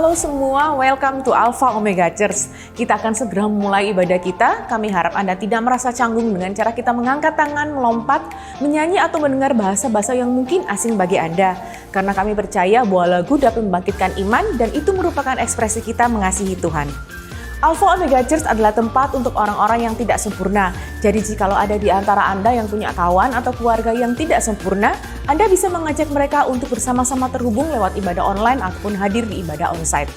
Halo semua, welcome to Alpha Omega Church. Kita akan segera memulai ibadah kita. Kami harap Anda tidak merasa canggung dengan cara kita mengangkat tangan, melompat, menyanyi atau mendengar bahasa-bahasa yang mungkin asing bagi Anda. Karena kami percaya bahwa lagu dapat membangkitkan iman dan itu merupakan ekspresi kita mengasihi Tuhan. Alpha Omega Church adalah tempat untuk orang-orang yang tidak sempurna. Jadi jikalau ada di antara Anda yang punya kawan atau keluarga yang tidak sempurna, Anda bisa mengajak mereka untuk bersama-sama terhubung lewat ibadah online ataupun hadir di ibadah onsite.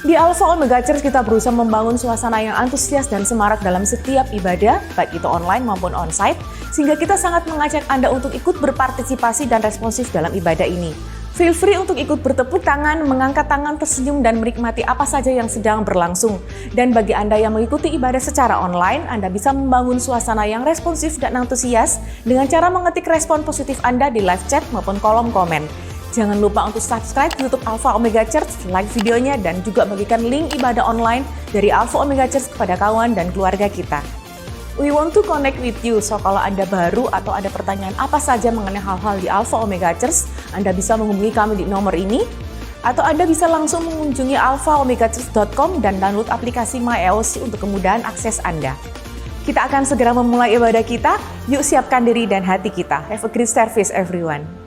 Di Alpha Omega Church kita berusaha membangun suasana yang antusias dan semarak dalam setiap ibadah, baik itu online maupun onsite, sehingga kita sangat mengajak Anda untuk ikut berpartisipasi dan responsif dalam ibadah ini. Feel free untuk ikut bertepuk tangan, mengangkat tangan, tersenyum, dan menikmati apa saja yang sedang berlangsung. Dan bagi Anda yang mengikuti ibadah secara online, Anda bisa membangun suasana yang responsif dan antusias dengan cara mengetik respon positif Anda di live chat maupun kolom komen. Jangan lupa untuk subscribe YouTube Alpha Omega Church, like videonya, dan juga bagikan link ibadah online dari Alpha Omega Church kepada kawan dan keluarga kita. We want to connect with you, so kalau Anda baru atau ada pertanyaan apa saja mengenai hal-hal di Alpha Omega Church, Anda bisa menghubungi kami di nomor ini, atau Anda bisa langsung mengunjungi alphaomegachurch.com dan download aplikasi MyLC untuk kemudahan akses Anda. Kita akan segera memulai ibadah kita, yuk siapkan diri dan hati kita. Have a great service everyone.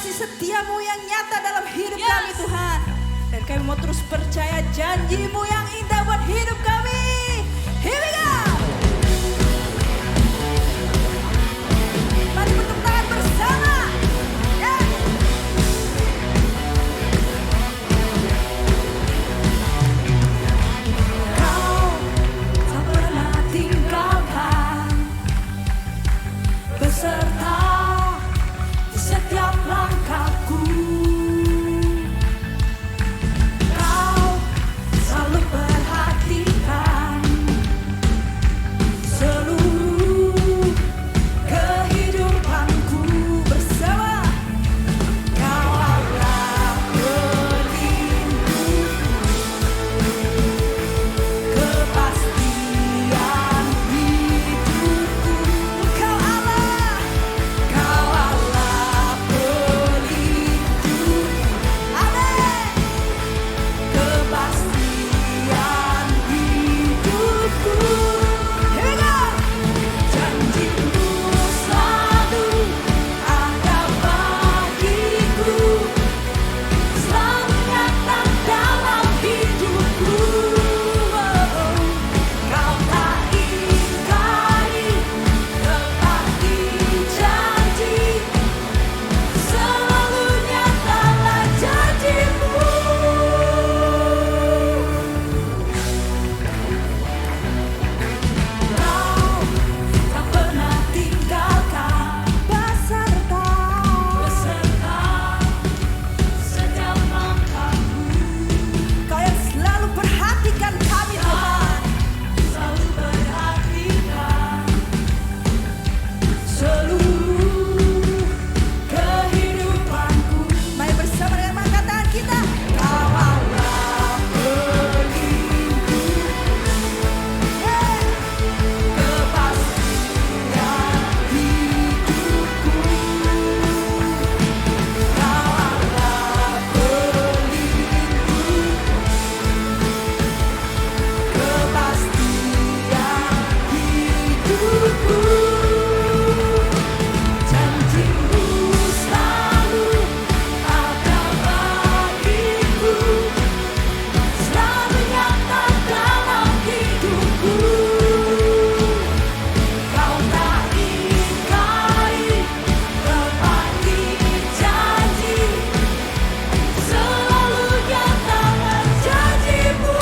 kasih setiamu yang nyata dalam hidup kami Tuhan. Dan kami mau terus percaya janjimu yang indah buat hidup kami. Here we go. Mari bertepuk tangan bersama. Kau tak pernah tinggalkan beserta di setiap langkahku. Kau selalu perhatikan seluruh kehidupanku bersama. Kau adalah pelindungku, kepastian hidupku. Kau Allah pelindungku. Amin. Kepastian hidupku. Here we go. Janjimu selalu ada bagiku, selalu nyata dalam hidupku. Kau tak ingkari, tepati janji, selalu nyatalah janjimu. Kau tak pernah tinggalkan beserta setiap langkahku. Kau yang selalu perhatikan kami Tuhan, selalu perhatikan seluruh kehidupanku. Mari bersama dengan mengangkat tangan kita. Kau Allah pelindungku, kepastian hidupku. Kau Allah pelindungku, kepastian hidupku. Janjimu selalu ada bagiku, selalu nyata dalam hidupku. Kau tak ingkari, tepati janji, selalu nyatakan janjimu.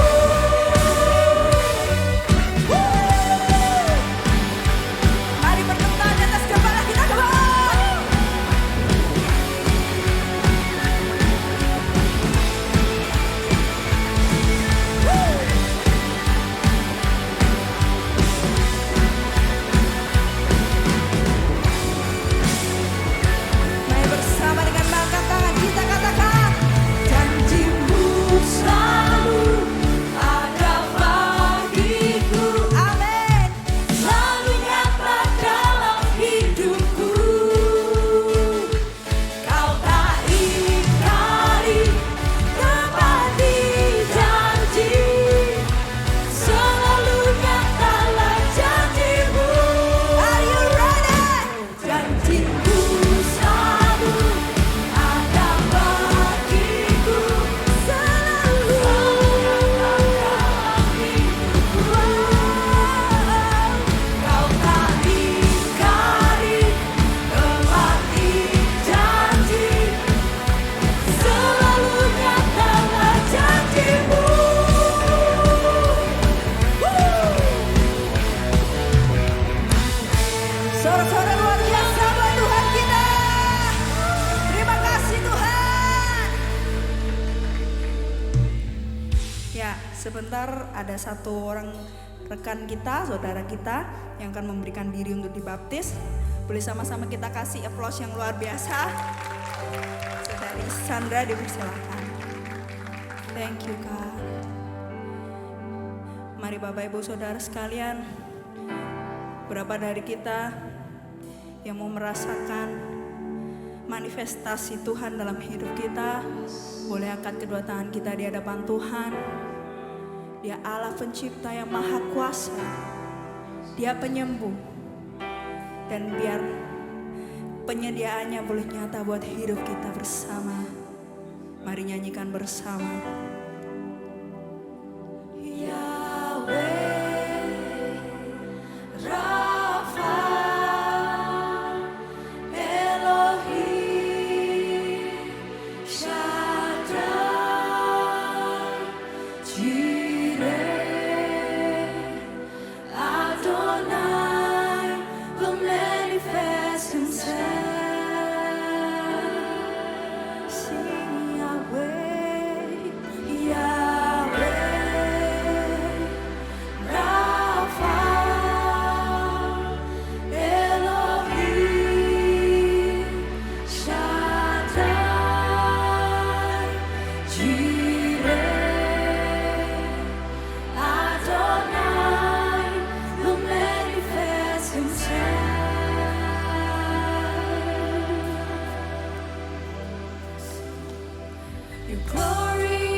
Mari bertepuk tangan di atas kepala kita, come on. Mari bersama dengan mengangkat tangan kita katakan, janjimu selalu ada bagiku. Amin. Selalu nyata dalam hidupku. Kau tak ingkari, tepati janji, selalu nyatalah janjimu. Are you ready? Janjimu selalu ada bagiku, selalu nyata dalam hidupku. Kau tak ingkari, tepati janji, selalu nyatalah janjimu. Sorak-sorak luar biasa buat Tuhan kita. Terima kasih Tuhan. Ya, sebentar ada satu orang rekan kita, saudara kita yang akan memberikan diri untuk dibaptis. Boleh sama-sama kita kasih applause yang luar biasa. Saudari Sandra dipersilakan. Thank you Kak. Mari Bapak Ibu Saudara sekalian, berapa dari kita yang mau merasakan manifestasi Tuhan dalam hidup kita, boleh angkat kedua tangan kita di hadapan Tuhan. Dia Allah pencipta yang maha kuasa, Dia penyembuh. Dan biar penyediaannya boleh nyata buat hidup kita bersama. Mari nyanyikan bersama. Your glory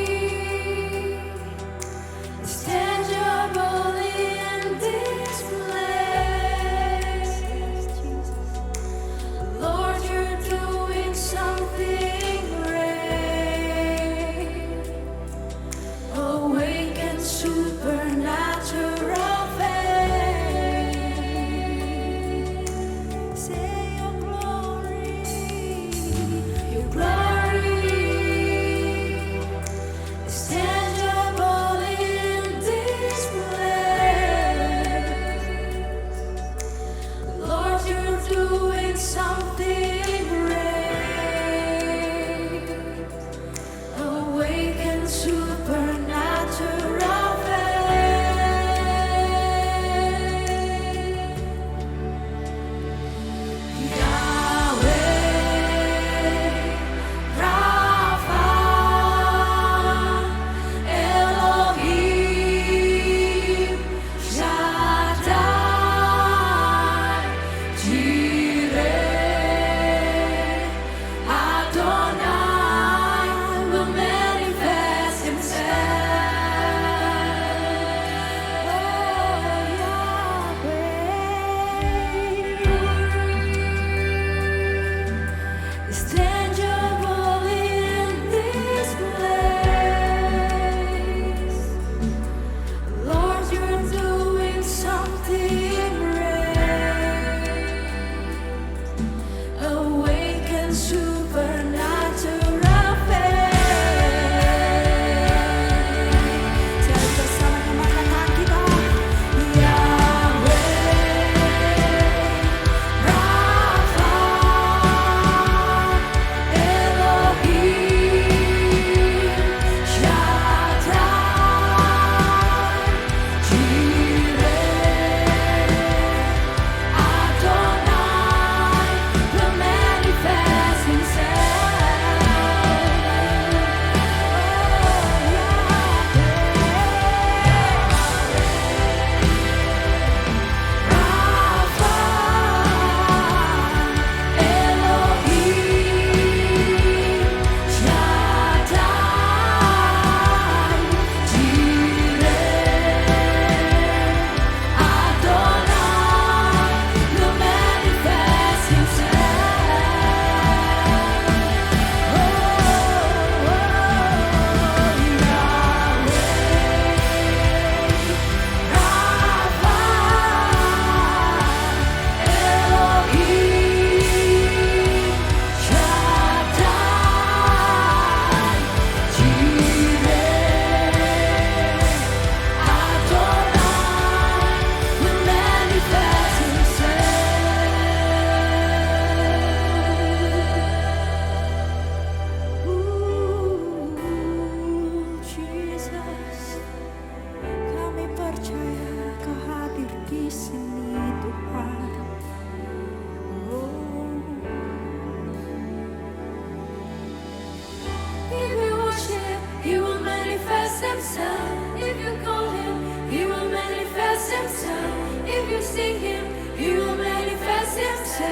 is tangible in this place. Lord, you're doing something great. Awaken supernatural faith. Say your glory. Your glory. Something great, awaken supernatural faith. Yahweh, Rapha, Elohim, Shaddai, Jireh. If you call him, he will manifest himself. If you sing him, he will manifest himself.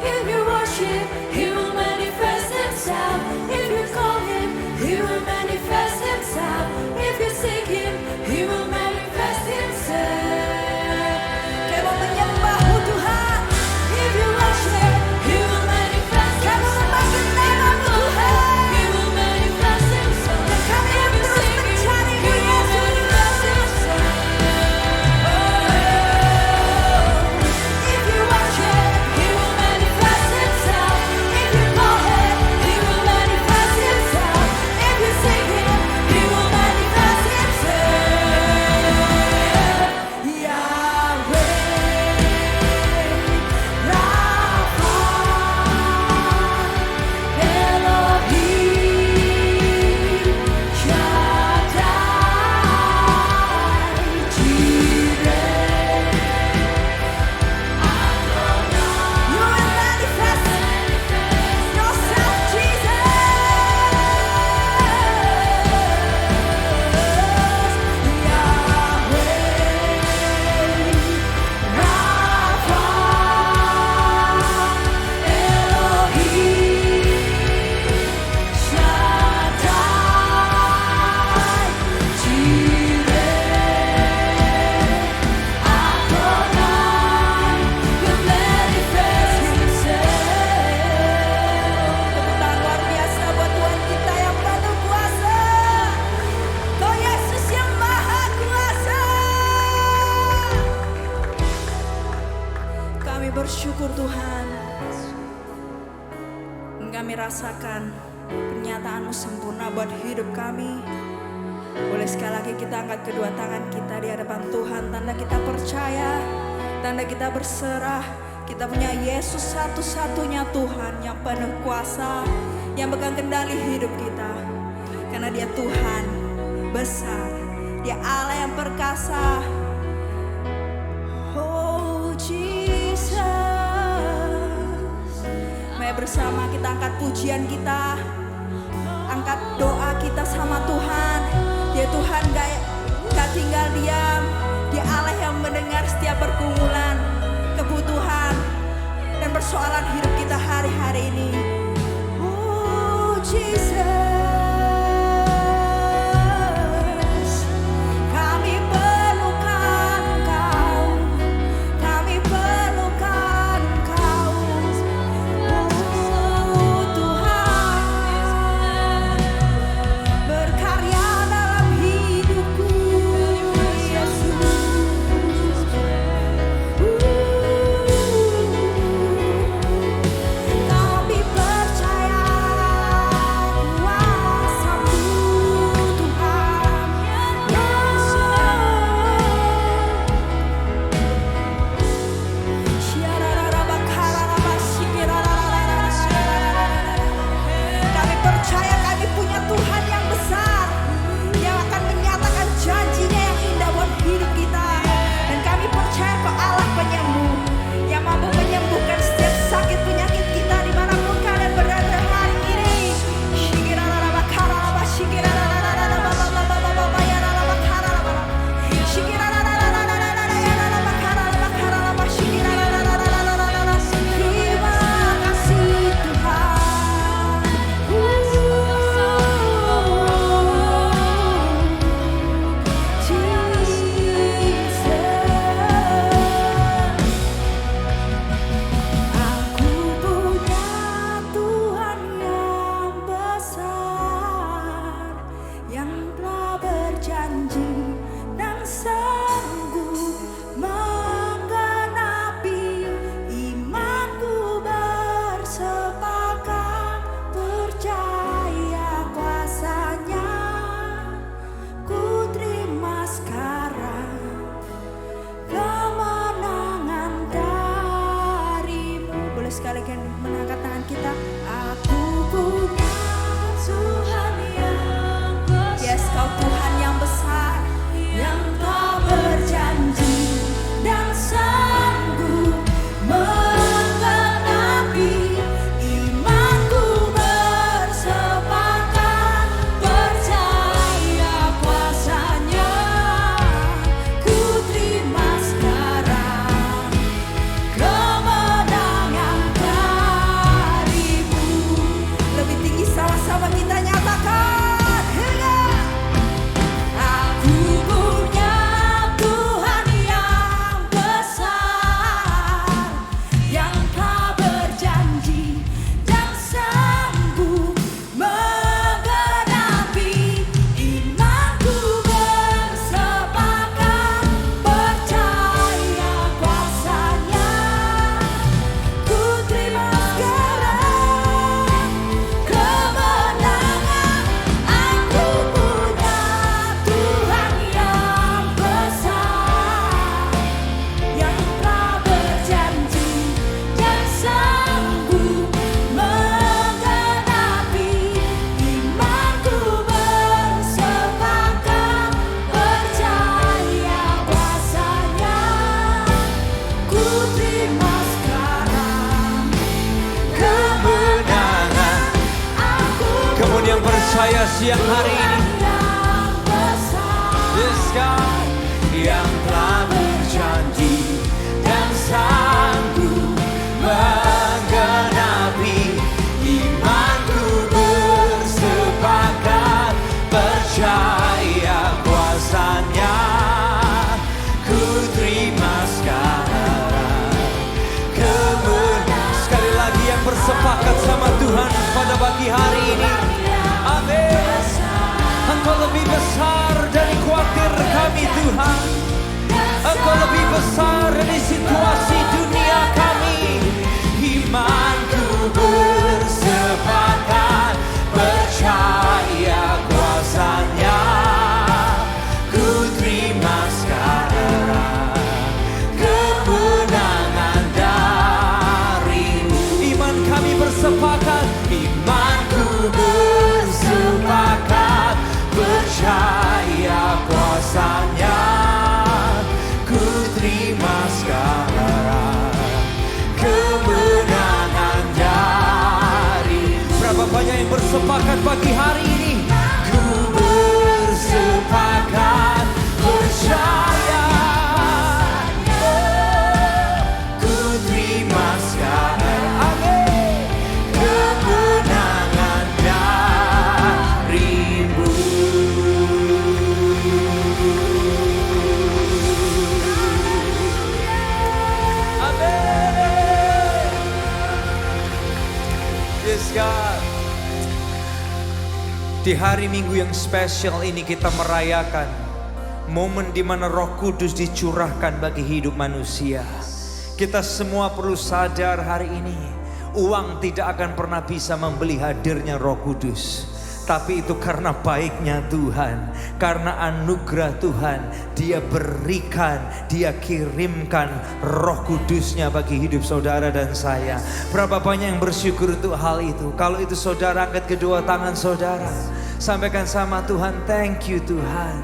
If you worship, he will manifest himself. If you call him, he will manifest himself. If you sing him, he will manifest himself. Kayak mau menyembah Tuhan. Dan kami rasakan pernyataan-Mu sempurna buat hidup kami. Boleh sekali lagi kita angkat kedua tangan kita di hadapan Tuhan. Tanda kita percaya, tanda kita berserah. Kita punya Yesus satu-satunya Tuhan yang penuh kuasa, yang pegang kendali hidup kita. Karena Dia Tuhan besar, Dia Allah yang perkasa. Oh Jesus. Mari bersama kita angkat pujian kita, angkat doa kita sama Tuhan. Dia Tuhan gak tinggal diam. Dia Allah yang mendengar setiap pergumulan, kebutuhan, dan persoalan hidup kita hari-hari ini. Oh Jesus, kami perlukan Engkau, kami perlukan Engkau. Oh Tuhan, berkarya dalam hidupku, Yesus. Kami percaya kuasa-Mu Tuhan. Kami percaya kami punya Tuhan yang besar, yang akan menyatakan janjinya yang indah buat hidup kita. Dan kami percaya Kau Allah penyembuh, yang mampu menyembuhkan setiap sakit penyakit kita dimanapun kalian berada hari ini. Terima kasih Aku punya Tuhan yang besar, yang telah berjanji dan sanggup menggenapi imanku. Bersepakat percaya kuasa-Nya, ku terima sekarang kemenangan dari-Mu. Boleh sekali kan mengangkat tangan kita. Aku punya Tuhan yang besar. Yes, Kau Tuhan yang besar, yang telah berjanji dan sanggup menggenapi imanku. Bersepakat percaya kuasa-Nya, ku terima sekarang kemenangan dari-Mu. Lebih tinggi sama-sama kita nyatakan. Aku punya Tuhan yang besar, yang telah berjanji dan sanggup menggenapi imanku. Bersepakat percaya kuasa-Nya, ku terima sekarang kemenangan. Aku punya Tuhan yang besar, yang telah berjanji dan sanggup menggenapi imanku. Bersepakat percaya kuasa-Nya, ku terima sekarang kemenangan. Aku Kamu yang percaya siang hari ini, yang besar, yes God, yang telah berjanji dan sanggup menggenapi imanku. Bersepakat percaya kuasa-Nya, ku terima sekarang kemenangan. Sekali lagi yang bersepakat sama Tuhan pada pagi hari ini. Amin. Engkau lebih besar dari khawatir kami Tuhan. Engkau lebih besar dari situasi dunia kami. pagi hari ini. Ku bersepakat percaya, ku terima sekarang, amin, kemenangan darimu. Amin. Yes God. Di hari Minggu yang spesial ini kita merayakan momen di mana Roh Kudus dicurahkan bagi hidup manusia. Kita semua perlu sadar hari ini, uang tidak akan pernah bisa membeli hadirnya Roh Kudus. Tapi itu karena baiknya Tuhan, karena anugerah Tuhan, Dia berikan, Dia kirimkan Roh Kudusnya bagi hidup saudara dan saya. Berapa banyak yang bersyukur untuk hal itu? Kalau itu saudara, angkat kedua tangan saudara, sampaikan sama Tuhan, thank you Tuhan.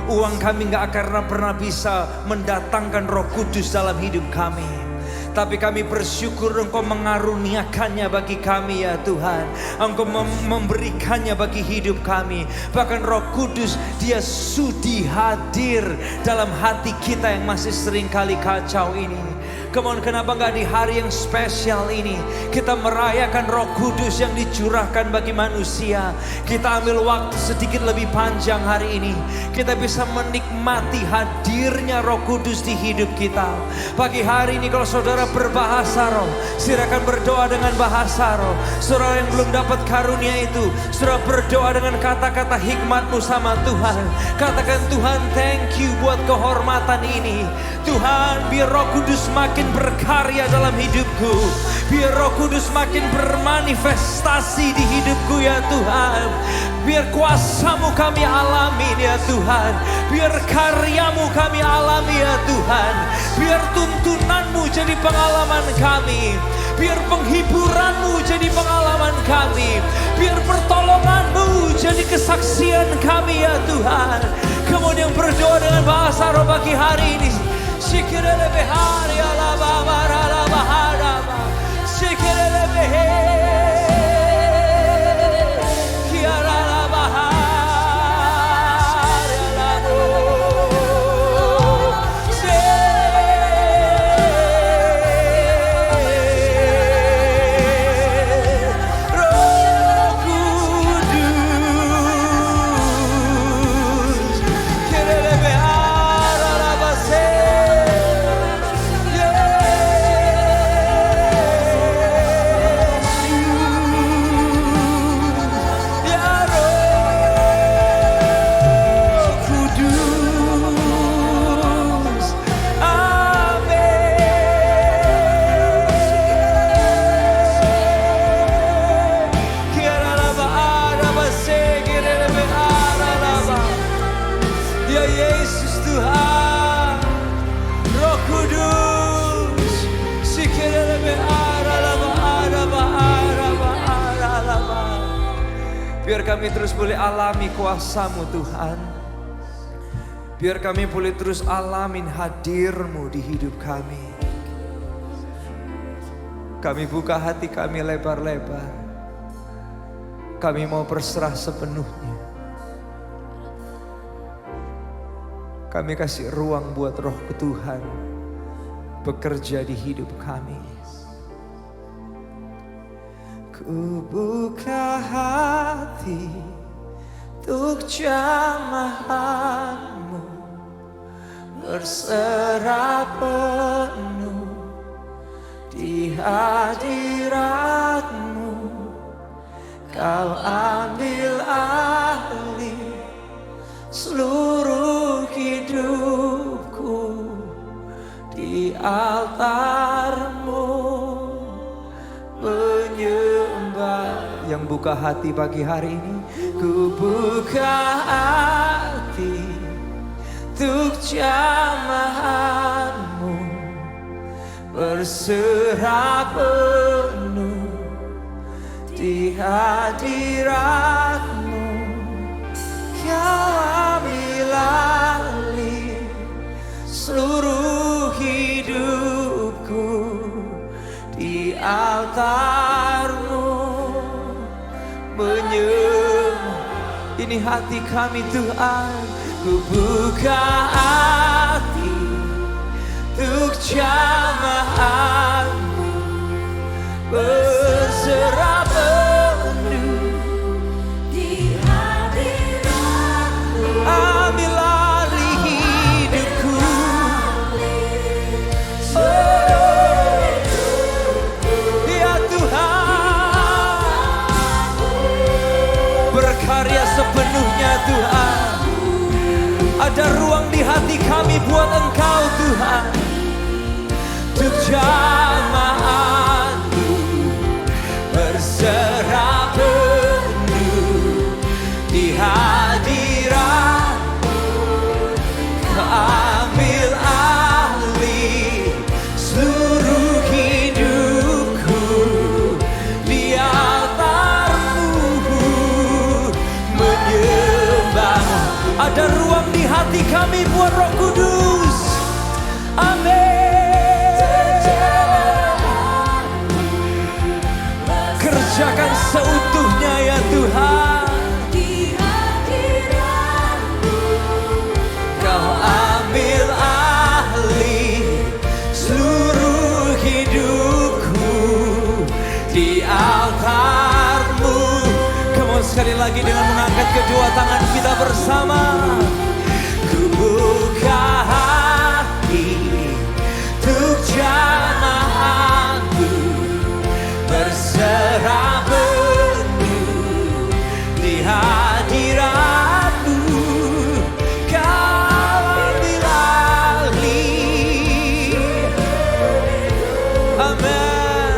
Uang kami gak akan pernah bisa mendatangkan Roh Kudus dalam hidup kami. Tapi kami bersyukur Engkau mengaruniakannya bagi kami ya Tuhan. Engkau memberikannya bagi hidup kami. Bahkan Roh Kudus Dia sudi hadir dalam hati kita yang masih sering kali kacau ini. Kenapa gak di hari yang spesial ini kita merayakan Roh Kudus yang dicurahkan bagi manusia. Kita ambil waktu sedikit lebih panjang hari ini. Kita bisa menikmati hadirnya Roh Kudus di hidup kita. Pagi hari ini kalau saudara berbahasa roh, silakan berdoa dengan bahasa roh. Saudara yang belum dapat karunia itu, saudara berdoa dengan kata-kata hikmatmu sama Tuhan. Katakan, Tuhan thank you buat kehormatan ini. Tuhan, biar Roh Kudus makin berkarya dalam hidupku. Biar Roh Kudus makin bermanifestasi di hidupku ya Tuhan. Biar kuasa-Mu kami alami ya Tuhan. Biar karya-Mu kami alami ya Tuhan. Biar tuntunan-Mu jadi pengalaman kami. Biar penghiburan-Mu jadi pengalaman kami. Biar pertolongan-Mu jadi kesaksian kami ya Tuhan. Kemudian berdoa dengan bahasa roh pagi hari ini. Shikirele behari ala babara ala bahara ba. Shikirele behe. Kiara ala bahari ala bo. Roh Kudus. Kirele behari ala base. Ya Yesus Tuhan, Roh Kudus, biar kami terus boleh alami kuasa-Mu Tuhan. Biar kami boleh terus alamin hadir-Mu di hidup kami. Kami buka hati kami lebar-lebar. Kami mau berserah sepenuhnya. Kami kasih ruang buat Roh Tuhan bekerja di hidup kami. Ku buka hati untuk jamahan-Mu, berserah penuh di hadirat-Mu. Kau ambil alih seluruh hidupku di altar-Mu, menyembah. Yang buka hati pagi hari ini, ku buka hati untuk jamahan-Mu, berserah penuh di hadirat-Mu. Kau ambil alih seluruh hidupku di altar-Mu, menyembah. ini hati kami Tuhan. Ku buka hati untuk jamaah-Mu, berserah penuh Di hadirat-Mu, ambil alih hidupku. Ya Tuhan, berkarya sepenuhnya Tuhan. Ada ruang di hati kami buat Engkau Tuhan. Untuk jamaah-Mu, berserah penuh di hadirat-Mu. Ambil alih seluruh hidupku di altar-Mu, menyembah. Ada ruang di hati kami buat Roh Kudus. Amin. Kerjakan seutuhnya ya Tuhan. di hadirat-Mu, Kau ambil alih seluruh hidupku di altar-Mu. Come on, sekali lagi dengan mengangkat kedua tangan kita bersama. Ku buka hati untuk jamaah-Mu, berserah penuh di hadirat-Mu. Kau ambil alih, amin,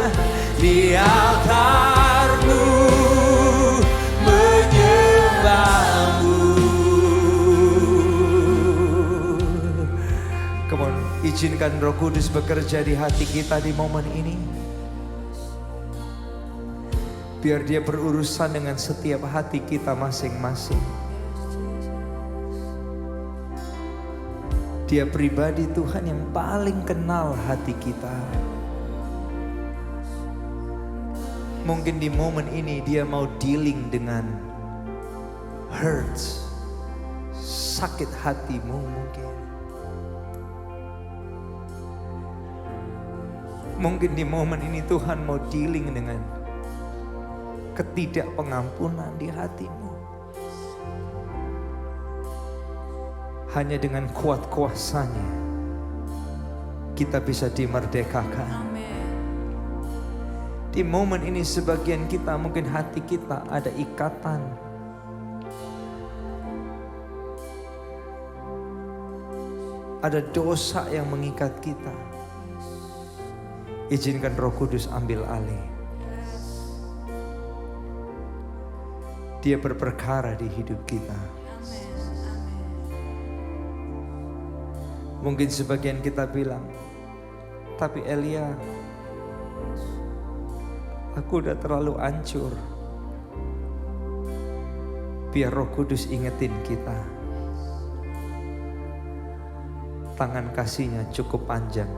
di altar-Mu, menyembah-Mu. Come on, izinkan Roh Kudus bekerja di hati kita di momen ini. Biar dia berurusan dengan setiap hati kita masing-masing. Dia pribadi Tuhan yang paling kenal hati kita. Mungkin di momen ini dia mau dealing dengan hurts, sakit hatimu mungkin. Mungkin di momen ini Tuhan mau dealing dengan ketidakpengampunan di hatimu. Hanya dengan kuat kuasanya kita bisa dimerdekakan. Di momen ini sebagian kita mungkin hati kita ada ikatan. Ada dosa yang mengikat kita. Izinkan Roh Kudus ambil alih. Dia berperkara di hidup kita. Mungkin sebagian kita bilang, tapi Elia, aku udah terlalu hancur. Biar Roh Kudus ingetin kita. Tangan kasih-Nya cukup panjang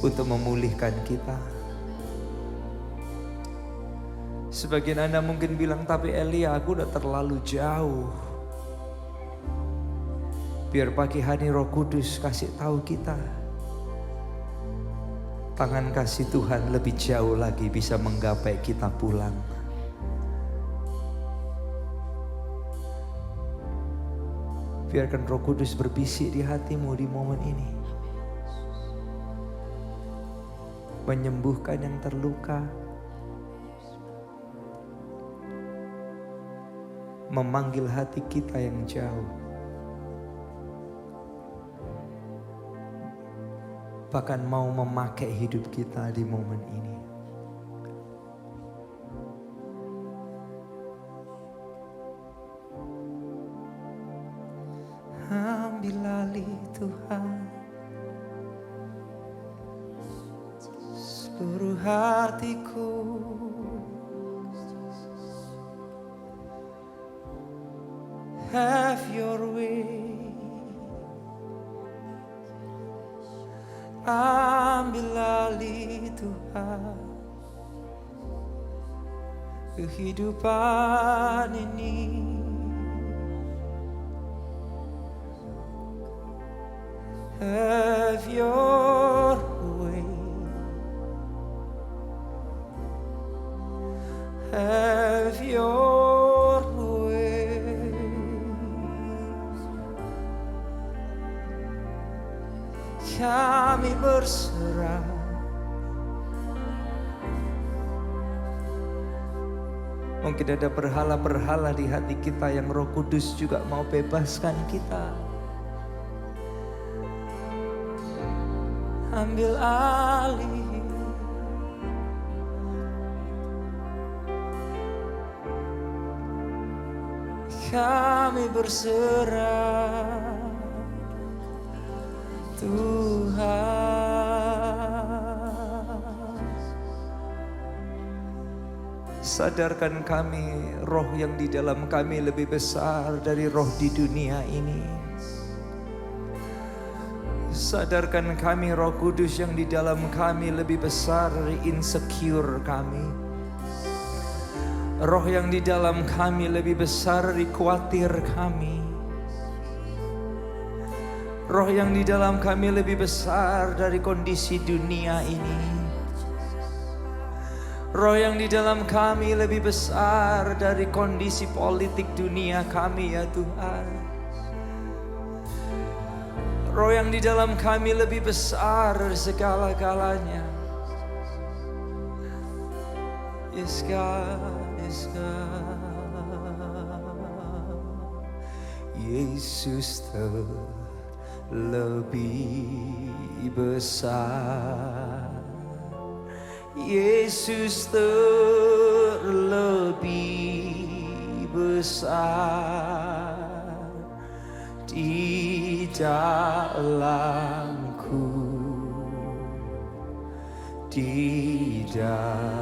untuk memulihkan kita. Sebagian Anda mungkin bilang, tapi Elia, aku udah terlalu jauh. Biar pagi hari Roh Kudus kasih tahu kita. Tangan kasih Tuhan lebih jauh lagi bisa menggapai kita pulang. Biarkan Roh Kudus berbisik di hatimu di momen ini. Menyembuhkan yang terluka. Memanggil hati kita yang jauh. Bahkan mau memakai hidup kita di momen ini. Ambil alih Tuhan seluruh hatiku. Have your way. Ambil alih Tuhan kehidupan ini. Have your way. Have your way. Kami berserah. Mungkin ada berhala-berhala di hati kita yang Roh Kudus juga mau bebaskan kita. Ambil alih. Kami berserah, Tuhan. Sadarkan kami roh yang di dalam kami lebih besar dari roh di dunia ini. Sadarkan kami Roh Kudus yang di dalam kami lebih besar dari insecure kami. Roh yang di dalam kami lebih besar dari khawatir kami. Roh yang di dalam kami lebih besar dari kondisi dunia ini. Roh yang di dalam kami lebih besar dari kondisi politik dunia kami ya Tuhan. Roh yang di dalam kami lebih besar dari segala-galanya. Yes God, yes God. Yesus terlebih besar. Yesus terlebih besar di dalamku, di dalamku.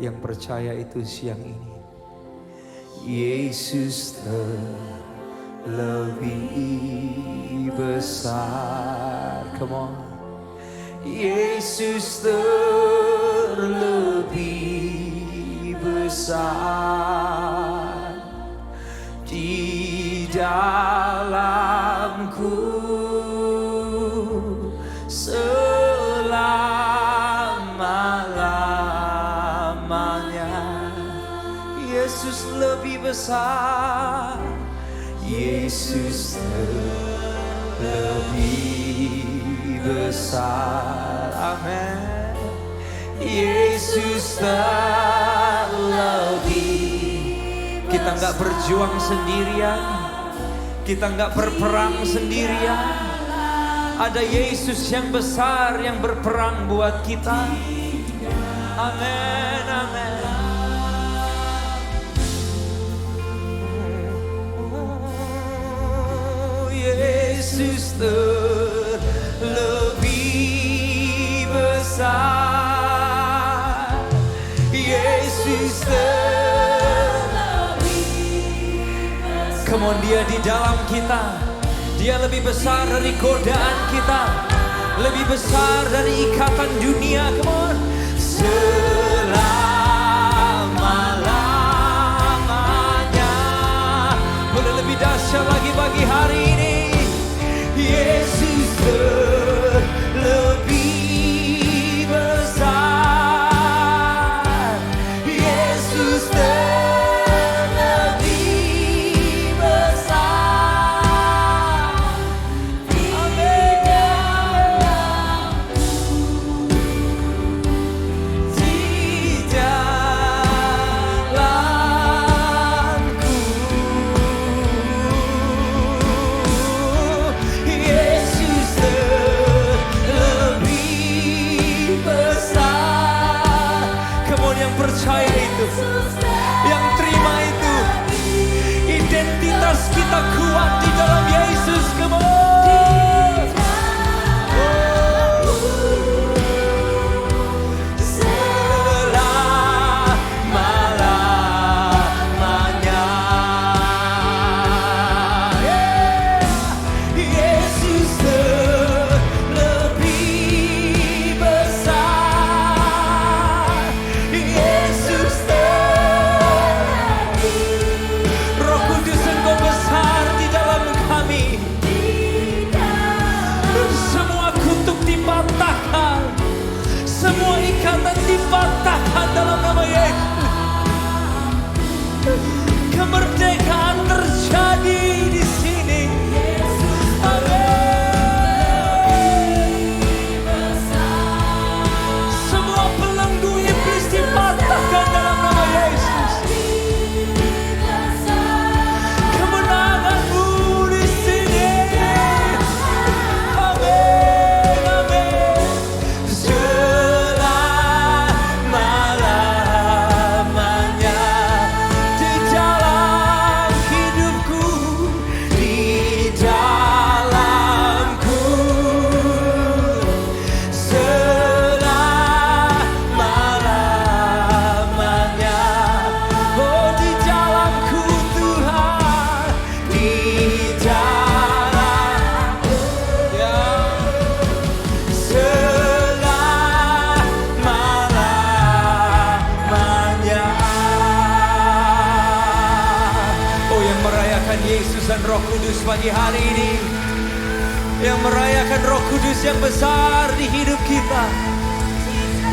Yang percaya itu siang ini, Yesus terlebih besar. Come on. Yesus terlebih besar di dalamku selama-lamanya. Yesus lebih besar. Yesus lebih besar. Amin. Yesus terlebih. Kita nggak berjuang sendirian, kita nggak berperang sendirian. Ada Yesus yang besar yang berperang buat kita. Amin, amin. Yesus terlebih besar. Yesus terlebih besar. Come on, dia di dalam kita. Dia lebih besar dari godaan kita, lebih besar dari ikatan dunia. Come on. Selama-lamanya. Boleh lebih dahsyat lagi bagi hari ini. Yesus terlebih besar. Yesus terlebih besar. Amin. Di dalamku. Kemerdekaan terjadi di sini. Semua belenggu iblis dipatahkan dalam nama Yesus. Kemenanganmu di sini. Amin, amin. Selama-lamanya di dalam hidupku, di dalamku. Selama-lamanya, oh di dalamku Tuhan, di dalamku, ya. Selama-lamanya. Oh, yang merayakan Yesus dan Roh Kudus pagi hari ini, yang merayakan Roh Kudus yang besar di hidup kita.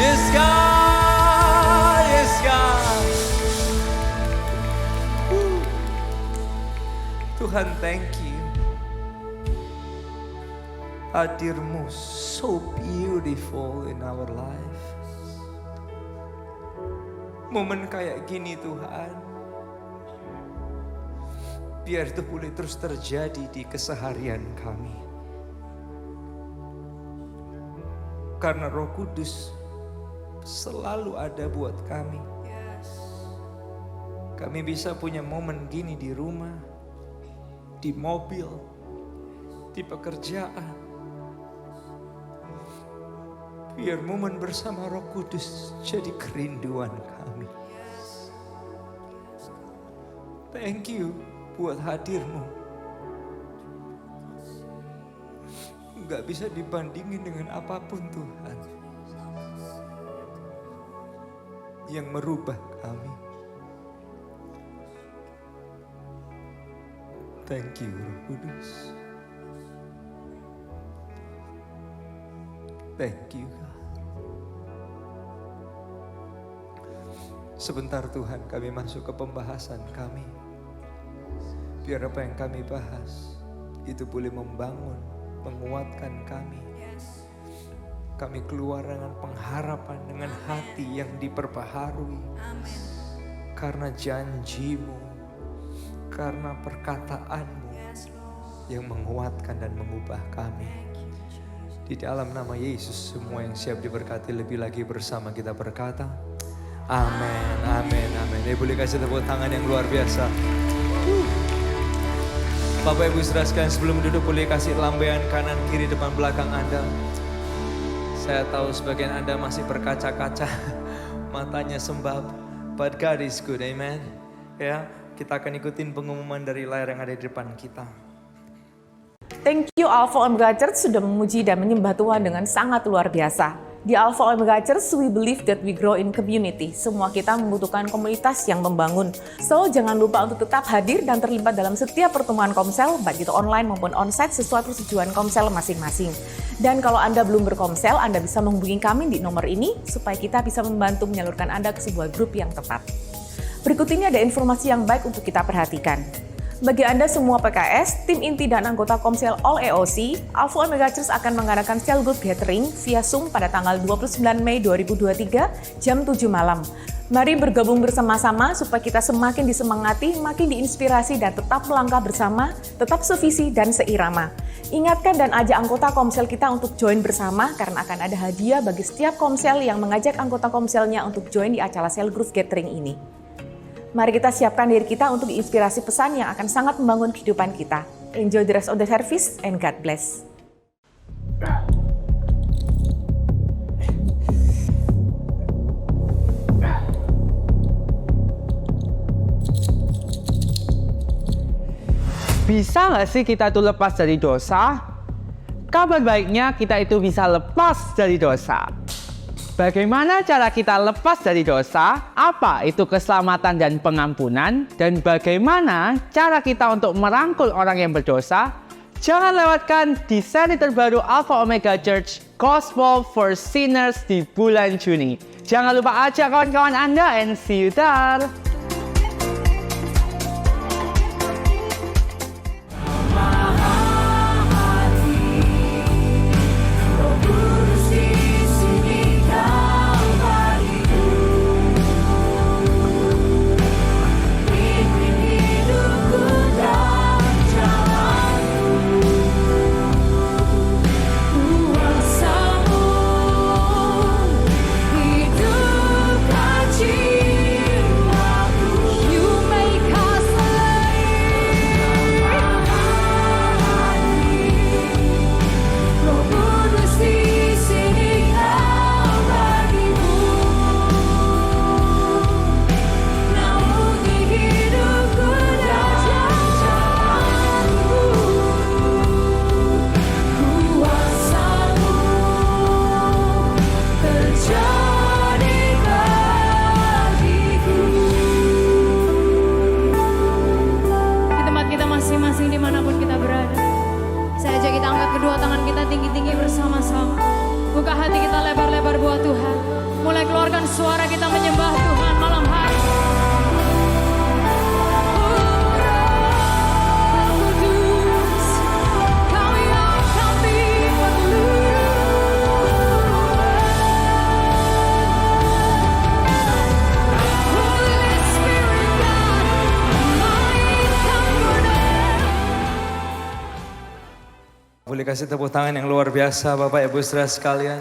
Yes God, yes God. Tuhan, thank you. Hadirmu so beautiful in our life. Momen kayak gini Tuhan, biar itu boleh terus terjadi di keseharian kami. Karena Roh Kudus selalu ada buat kami. Kami bisa punya momen gini di rumah, di mobil, di pekerjaan. Biar momen bersama Roh Kudus jadi kerinduan kami. Thank you buat hadirmu. Gak bisa dibandingin dengan apapun Tuhan yang merubah kami. Thank you Roh Kudus. Thank you God. Sebentar Tuhan, kami masuk ke pembahasan kami. Biar apa yang kami bahas itu boleh membangun, menguatkan kami. Kami keluar dengan pengharapan, dengan hati yang diperbaharui. Karena janjimu, karena perkataanmu yang menguatkan dan mengubah kami. Di dalam nama Yesus, semua yang siap diberkati lebih lagi bersama kita berkata, amin, amin, amin. Boleh kasih tepuk tangan yang luar biasa. Bapak Ibu saudara sekalian, sebelum duduk boleh kasih lambaian kanan kiri depan belakang Anda. Saya tahu sebagian Anda masih berkaca-kaca, matanya sembab, but God is good, amen. Ya, kita akan ikutin pengumuman dari layar yang ada di depan kita. Thank you Alpha Omega Church sudah memuji dan menyembah Tuhan dengan sangat luar biasa. Di Alpha Omega Church, we believe that we grow in community. Semua kita membutuhkan komunitas yang membangun. So, jangan lupa untuk tetap hadir dan terlibat dalam setiap pertemuan Komsel, baik itu online maupun onsite sesuai persetujuan Komsel masing-masing. Dan kalau Anda belum berkomsel, Anda bisa menghubungi kami di nomor ini, supaya kita bisa membantu menyalurkan Anda ke sebuah grup yang tepat. Berikut ini ada informasi yang baik untuk kita perhatikan. Bagi Anda semua PKS, tim inti dan anggota Komsel All EOC, Alpha Omega Church akan mengadakan cell group gathering via Zoom pada tanggal 29 Mei 2023 jam 7 malam. Mari bergabung bersama-sama supaya kita semakin disemangati, makin diinspirasi dan tetap melangkah bersama, tetap sevisi dan seirama. Ingatkan dan ajak anggota Komsel kita untuk join bersama karena akan ada hadiah bagi setiap Komsel yang mengajak anggota Komselnya untuk join di acara cell group gathering ini. Mari kita siapkan diri kita untuk inspirasi pesan yang akan sangat membangun kehidupan kita. Enjoy the rest of the service and God bless. Bisa nggak sih kita itu lepas dari dosa? Kabar baiknya kita itu bisa lepas dari dosa. Bagaimana cara kita lepas dari dosa? Apa itu keselamatan dan pengampunan? Dan bagaimana cara kita untuk merangkul orang yang berdosa? Jangan lewatkan di seri terbaru Alpha Omega Church Gospel for Sinners di bulan Juni. Jangan lupa ajak kawan-kawan Anda and see you there. bersama-sama. Buka hati kita lebar-lebar buat Tuhan. Mulai keluarkan suara kita menyembah Tuhan malam hari. Kudus, Kau yang kami perlu. Holy Spirit God, my comforter. Boleh kasih tepuk tangan yang luar biasa Bapak Ibu Saudara sekalian.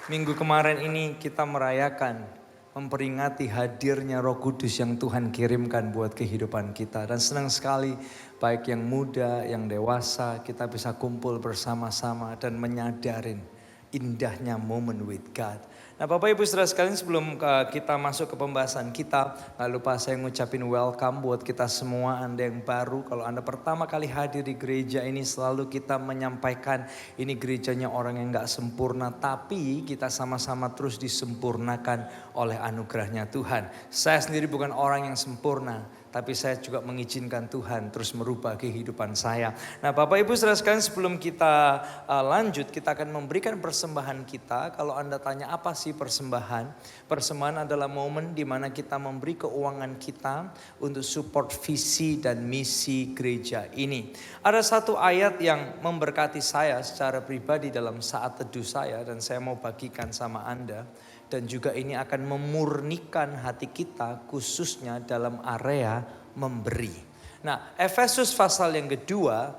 Minggu kemarin ini kita merayakan, memperingati hadirnya Roh Kudus yang Tuhan kirimkan buat kehidupan kita. Dan senang sekali baik yang muda, yang dewasa kita bisa kumpul bersama-sama dan menyadarin indahnya moment with God. Nah Bapak Ibu Saudara sekalian, sebelum kita masuk ke pembahasan kita, gak lupa saya ngucapin welcome buat kita semua. Anda yang baru, kalau Anda pertama kali hadir di gereja ini, selalu kita menyampaikan ini gerejanya orang yang gak sempurna, tapi kita sama-sama terus disempurnakan oleh anugerahnya Tuhan. Saya sendiri bukan orang yang sempurna, tapi saya juga mengizinkan Tuhan terus merubah kehidupan saya. Nah Bapak Ibu Saudara sekalian, sebelum kita lanjut, kita akan memberikan persembahan kita. Kalau Anda tanya apa sih persembahan? Persembahan adalah momen di mana kita memberi keuangan kita untuk support visi dan misi gereja ini. Ada satu ayat yang memberkati saya secara pribadi dalam saat teduh saya, dan saya mau bagikan sama Anda. Dan juga ini akan memurnikan hati kita khususnya dalam area memberi. Nah Efesus pasal yang kedua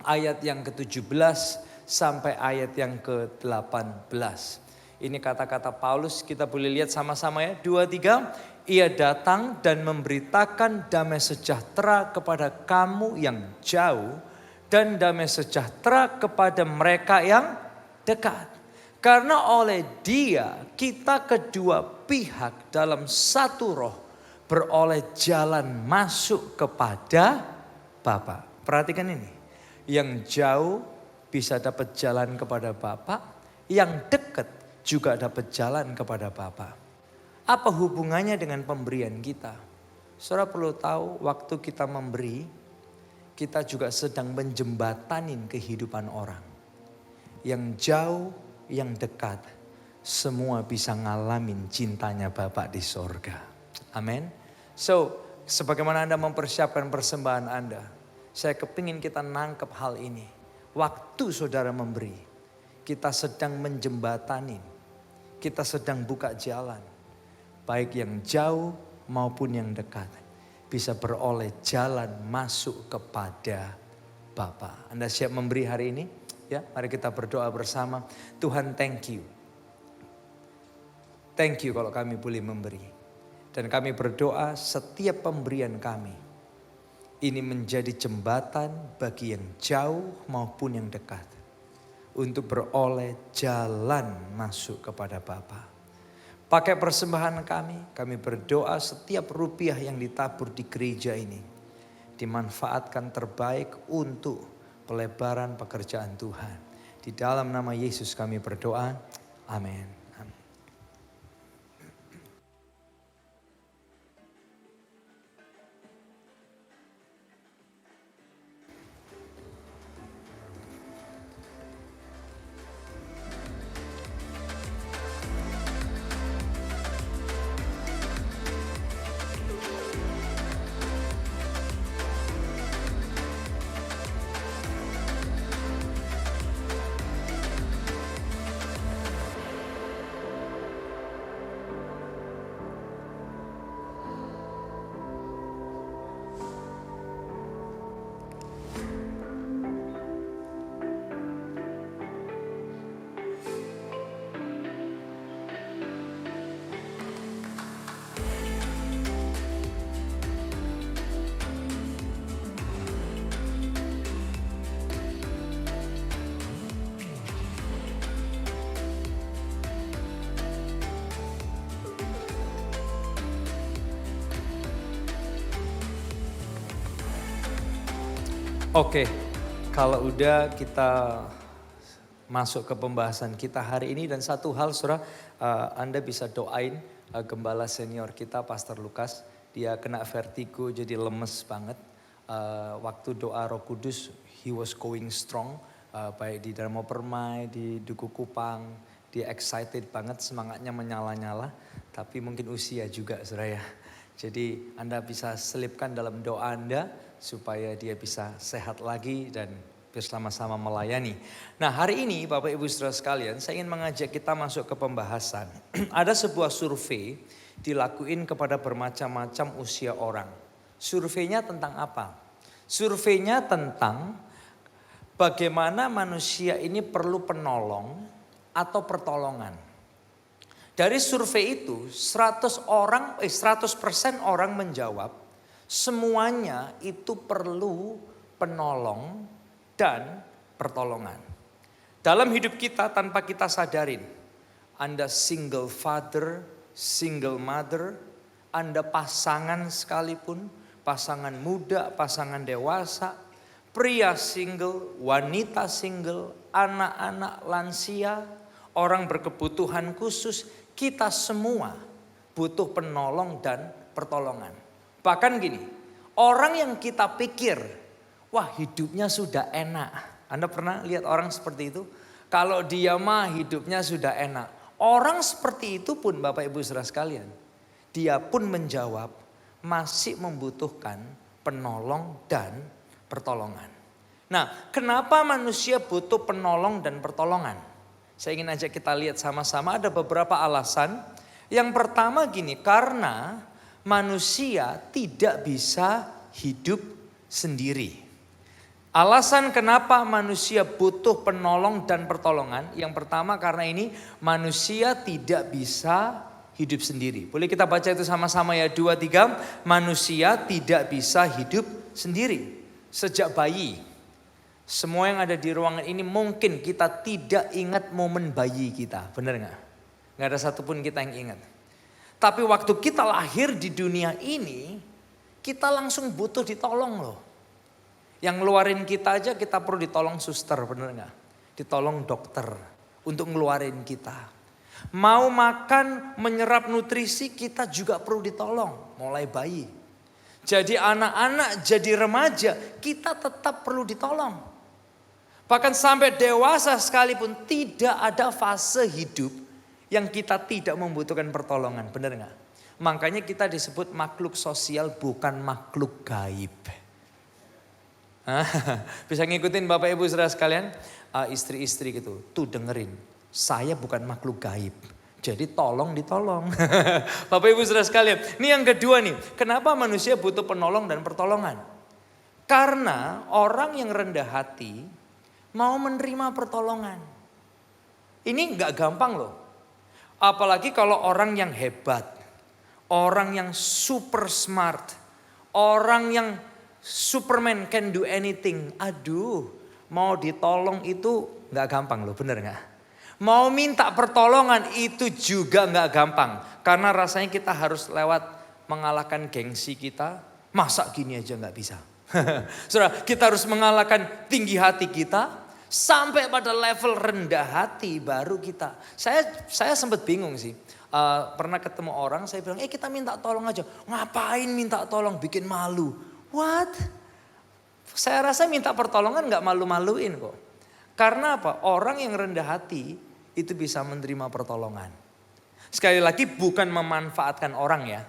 ayat yang ke-17 sampai ayat yang ke-18. Ini kata-kata Paulus, kita boleh lihat sama-sama ya. 2, 3. Ia datang dan memberitakan damai sejahtera kepada kamu yang jauh dan damai sejahtera kepada mereka yang dekat. Karena oleh Dia kita kedua pihak dalam satu roh beroleh jalan masuk kepada Bapa. Perhatikan ini. Yang jauh bisa dapat jalan kepada Bapa, yang dekat juga dapat jalan kepada Bapa. Apa hubungannya dengan pemberian kita? Saudara perlu tahu, waktu kita memberi, kita juga sedang menjembatanin kehidupan orang. Yang jauh, yang dekat, semua bisa ngalamin cintanya Bapa di sorga. Amin. So, sebagaimana Anda mempersiapkan persembahan Anda, saya kepingin kita nangkep hal ini. Waktu saudara memberi, kita sedang menjembatanin, kita sedang buka jalan. Baik yang jauh maupun yang dekat, bisa beroleh jalan masuk kepada Bapa. Anda siap memberi hari ini? Ya, mari kita berdoa bersama. Tuhan, thank you. Thank you kalau kami boleh memberi. Dan kami berdoa setiap pemberian kami ini menjadi jembatan bagi yang jauh maupun yang dekat untuk beroleh jalan masuk kepada Bapa. Pakai persembahan kami berdoa setiap rupiah yang ditabur di gereja ini dimanfaatkan terbaik untuk pelebaran pekerjaan Tuhan. Di dalam nama Yesus kami berdoa. Amin. Oke, kalau udah kita masuk ke pembahasan kita hari ini, dan satu hal saudara, Anda bisa doain gembala senior kita Pastor Lukas. Dia kena vertigo jadi lemes banget. Waktu doa Roh Kudus, he was going strong. baik di Darmo Permai, di Duku Kupang, dia excited banget, semangatnya menyala-nyala, tapi mungkin usia juga saudara ya. Jadi Anda bisa selipkan dalam doa Anda supaya dia bisa sehat lagi dan bersama-sama melayani. Nah hari ini Bapak Ibu Saudara sekalian, saya ingin mengajak kita masuk ke pembahasan. Ada sebuah survei dilakuin kepada bermacam-macam usia orang. Surveinya tentang apa? Surveinya tentang bagaimana manusia ini perlu penolong atau pertolongan. Dari survei itu 100% orang menjawab semuanya itu perlu penolong dan pertolongan. Dalam hidup kita tanpa kita sadarin, Anda single father, single mother, Anda pasangan sekalipun, pasangan muda, pasangan dewasa, pria single, wanita single, anak-anak lansia, orang berkebutuhan khusus, kita semua butuh penolong dan pertolongan. Bahkan gini, orang yang kita pikir, wah hidupnya sudah enak. Anda pernah lihat orang seperti itu? Kalau dia mah hidupnya sudah enak. Orang seperti itu pun Bapak Ibu Saudara sekalian, dia pun menjawab masih membutuhkan penolong dan pertolongan. Nah, kenapa manusia butuh penolong dan pertolongan? Saya ingin ajak kita lihat sama-sama, ada beberapa alasan. Yang pertama gini, karena manusia tidak bisa hidup sendiri. Alasan kenapa manusia butuh penolong dan pertolongan. Yang pertama karena ini manusia tidak bisa hidup sendiri. Boleh kita baca itu sama-sama ya, 2, 3. Manusia tidak bisa hidup sendiri. Sejak bayi, semua yang ada di ruangan ini mungkin kita tidak ingat momen bayi kita. Benar gak? Gak ada satupun kita yang ingat. Tapi waktu kita lahir di dunia ini, kita langsung butuh ditolong loh. Yang ngeluarin kita aja kita perlu ditolong suster, bener gak? Ditolong dokter untuk ngeluarin kita. Mau makan, menyerap nutrisi kita juga perlu ditolong, mulai bayi. Jadi anak-anak, jadi remaja, kita tetap perlu ditolong. Bahkan sampai dewasa sekalipun tidak ada fase hidup yang kita tidak membutuhkan pertolongan, bener gak? Makanya kita disebut makhluk sosial bukan makhluk gaib. Bisa ngikutin Bapak Ibu Saudara sekalian, istri-istri gitu, tuh dengerin, saya bukan makhluk gaib. Jadi tolong ditolong. Bapak Ibu Saudara sekalian, ini yang kedua nih, kenapa manusia butuh penolong dan pertolongan? Karena orang yang rendah hati mau menerima pertolongan. Ini gak gampang loh. Apalagi kalau orang yang hebat, orang yang super smart, orang yang Superman can do anything. Aduh, mau ditolong itu gak gampang loh, bener gak? Mau minta pertolongan itu juga gak gampang. Karena rasanya kita harus lewat mengalahkan gengsi kita. Masa gini aja gak bisa? Saudara, kita harus mengalahkan tinggi hati kita. Sampai pada level rendah hati baru kita. Saya sempat bingung sih. Pernah ketemu orang, saya bilang, kita minta tolong aja. Ngapain minta tolong, bikin malu. What? Saya rasa minta pertolongan gak malu-maluin kok. Karena apa? Orang yang rendah hati itu bisa menerima pertolongan. Sekali lagi bukan memanfaatkan orang ya.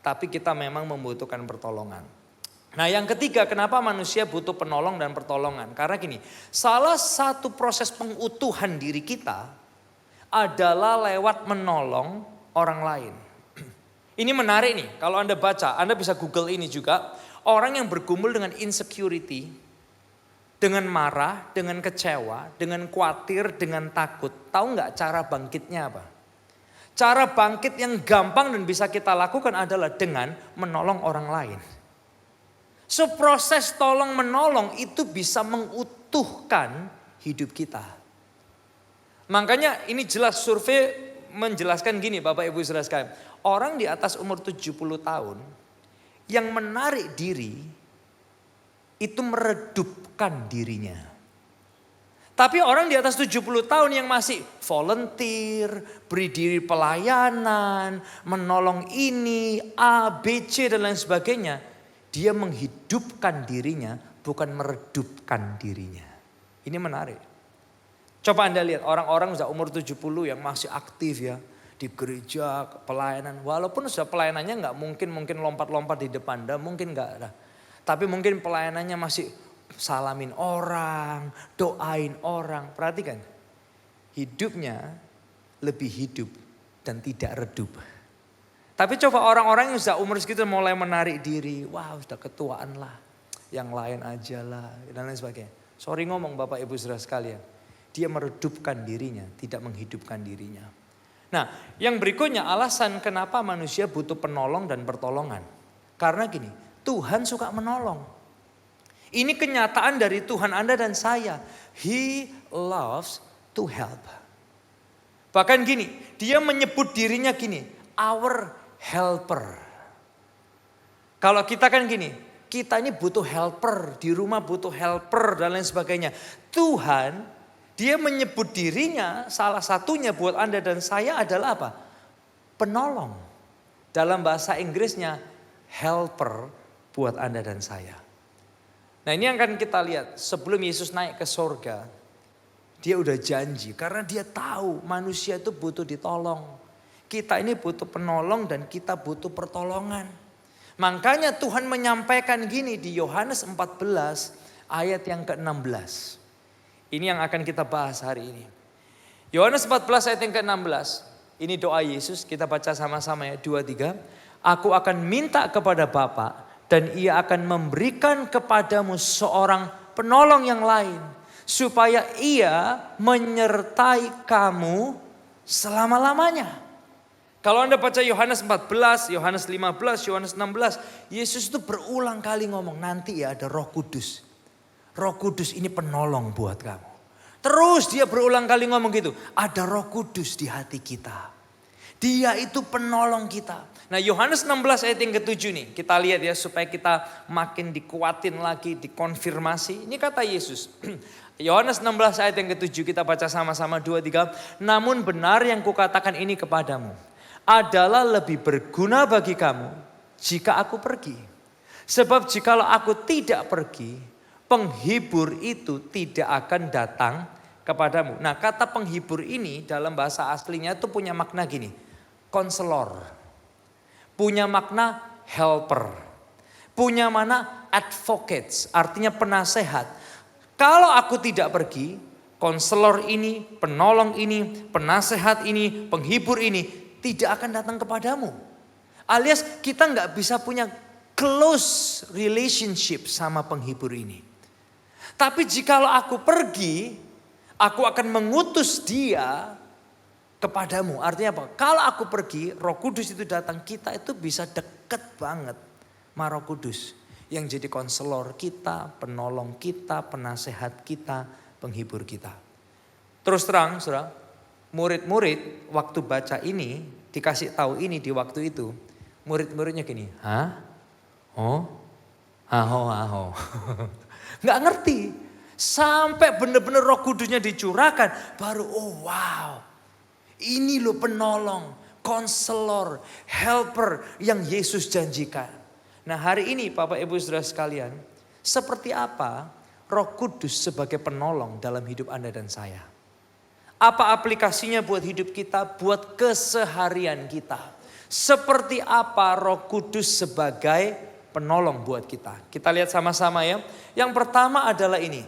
Tapi kita memang membutuhkan pertolongan. Nah yang ketiga, kenapa manusia butuh penolong dan pertolongan? Karena gini, salah satu proses pengutuhan diri kita adalah lewat menolong orang lain. Ini menarik nih, kalau Anda baca, Anda bisa Google ini juga. Orang yang bergumul dengan insecurity, dengan marah, dengan kecewa, dengan khawatir, dengan takut. Tahu nggak cara bangkitnya apa? Cara bangkit yang gampang dan bisa kita lakukan adalah dengan menolong orang lain. So proses tolong menolong itu bisa mengutuhkan hidup kita. Makanya ini jelas survei menjelaskan gini Bapak Ibu Saudara sekalian. Orang di atas umur 70 tahun yang menarik diri itu meredupkan dirinya. Tapi orang di atas 70 tahun yang masih volunteer, beri diri pelayanan, menolong ini, A, B, C dan lain sebagainya. Dia menghidupkan dirinya, bukan meredupkan dirinya. Ini menarik. Coba Anda lihat orang-orang sudah umur 70 yang masih aktif ya. Di gereja, pelayanan. Walaupun sudah pelayanannya nggak mungkin lompat-lompat di depan. Mungkin nggak ada. Tapi mungkin pelayanannya masih salamin orang, doain orang. Perhatikan. Hidupnya lebih hidup dan tidak redup. Tapi coba orang-orang yang sudah umur segitu mulai menarik diri. Wah sudah ketuaan lah. Yang lain aja lah. Dan lain sebagainya. Sorry ngomong Bapak Ibu Saudara sekalian. Dia meredupkan dirinya, tidak menghidupkan dirinya. Nah, yang berikutnya alasan kenapa manusia butuh penolong dan pertolongan. Karena gini, Tuhan suka menolong. Ini kenyataan dari Tuhan Anda dan saya. He loves to help. Bahkan gini, dia menyebut dirinya gini, our helper. Kalau kita kan gini, kita ini butuh helper, di rumah butuh helper dan lain sebagainya. Tuhan, dia menyebut dirinya salah satunya buat Anda dan saya adalah apa? Penolong. Dalam bahasa Inggrisnya helper buat Anda dan saya. Nah ini yang akan kita lihat sebelum Yesus naik ke sorga. Dia udah janji karena dia tahu manusia itu butuh ditolong. Kita ini butuh penolong dan kita butuh pertolongan. Makanya Tuhan menyampaikan gini di Yohanes 14 ayat yang ke-16. Ini yang akan kita bahas hari ini. Yohanes 14 ayat yang ke-16. Ini doa Yesus, kita baca sama-sama ya, 2-3. Aku akan minta kepada Bapa dan ia akan memberikan kepadamu seorang penolong yang lain. Supaya ia menyertai kamu selama-lamanya. Kalau Anda baca Yohanes 14, Yohanes 15, Yohanes 16. Yesus itu berulang kali ngomong, nanti ya ada Roh Kudus. Roh Kudus ini penolong buat kamu. Terus dia berulang kali ngomong gitu. Ada Roh Kudus di hati kita. Dia itu penolong kita. Nah Yohanes 16 ayat yang ke-7 nih. Kita lihat ya supaya kita makin dikuatin lagi, dikonfirmasi. Ini kata Yesus. Yohanes 16 ayat yang ke-7 kita baca sama-sama 2-3. Namun benar yang kukatakan ini kepadamu. Adalah lebih berguna bagi kamu jika aku pergi. Sebab jikalau aku tidak pergi, penghibur itu tidak akan datang kepadamu. Nah kata penghibur ini dalam bahasa aslinya itu punya makna gini. Konselor. Punya makna helper. Punya makna advocates. Artinya penasehat. Kalau aku tidak pergi, konselor ini, penolong ini, penasehat ini, penghibur ini tidak akan datang kepadamu. Alias kita nggak bisa punya close relationship sama penghibur ini. Tapi jikalau aku pergi, aku akan mengutus dia kepadamu. Artinya apa? Kalau aku pergi, Roh Kudus itu datang, kita itu bisa deket banget sama Roh Kudus. Yang jadi konselor kita, penolong kita, penasehat kita, penghibur kita. Terus terang, saudara, murid-murid waktu baca ini, dikasih tahu ini di waktu itu, murid-muridnya gini, hah? Oh? Aho. Nggak ngerti. Sampai benar-benar Roh Kudusnya dicurahkan. Baru oh wow. Ini loh penolong, konselor, helper yang Yesus janjikan. Nah hari ini Bapak Ibu Saudara sekalian. Seperti apa Roh Kudus sebagai penolong dalam hidup Anda dan saya? Apa aplikasinya buat hidup kita, buat keseharian kita? Seperti apa Roh Kudus sebagai penolong buat kita. Kita lihat sama-sama ya. Yang pertama adalah ini.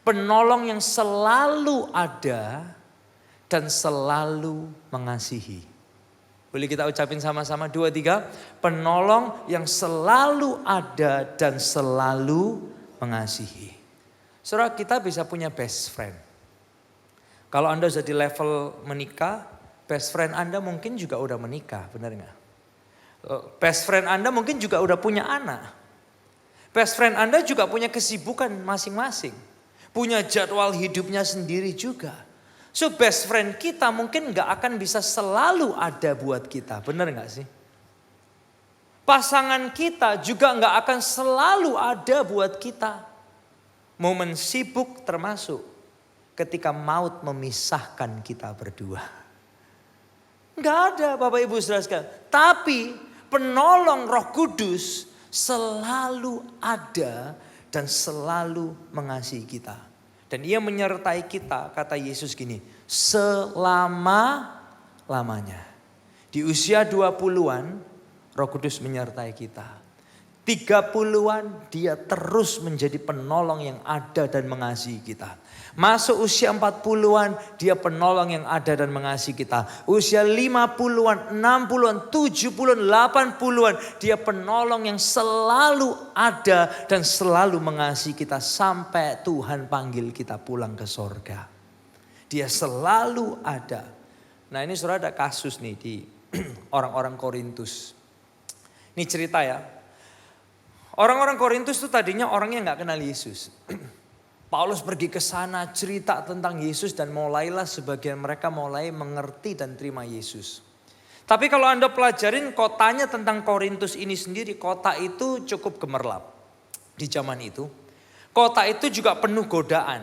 Penolong yang selalu ada dan selalu mengasihi. Boleh kita ucapin sama-sama 2-3. Penolong yang selalu ada dan selalu mengasihi. Saudara kita bisa punya best friend. Kalau Anda sudah di level menikah, best friend Anda mungkin juga udah menikah, benar nggak? Best friend Anda mungkin juga udah punya anak. Best friend Anda juga punya kesibukan masing-masing. Punya jadwal hidupnya sendiri juga. So best friend kita mungkin gak akan bisa selalu ada buat kita. Benar gak sih? Pasangan kita juga gak akan selalu ada buat kita. Momen sibuk termasuk ketika maut memisahkan kita berdua. Gak ada Bapak Ibu Saudara sekalian. Tapi penolong Roh Kudus selalu ada dan selalu mengasihi kita. Dan ia menyertai kita, kata Yesus gini, selama-lamanya. Di usia 20-an, Roh Kudus menyertai kita. 30-an dia terus menjadi penolong yang ada dan mengasihi kita. Masuk usia 40-an dia penolong yang ada dan mengasihi kita. Usia 50-an, 60-an, 70-an, 80-an dia penolong yang selalu ada dan selalu mengasihi kita sampai Tuhan panggil kita pulang ke sorga. Dia selalu ada. Nah ini saudara ada kasus nih di orang-orang Korintus. Ini cerita ya. Orang-orang Korintus itu tadinya orangnya nggak kenal Yesus. Paulus pergi ke sana cerita tentang Yesus dan mulailah sebagian mereka mulai mengerti dan terima Yesus. Tapi kalau Anda pelajarin kotanya tentang Korintus ini sendiri, kota itu cukup gemerlap di zaman itu. Kota itu juga penuh godaan.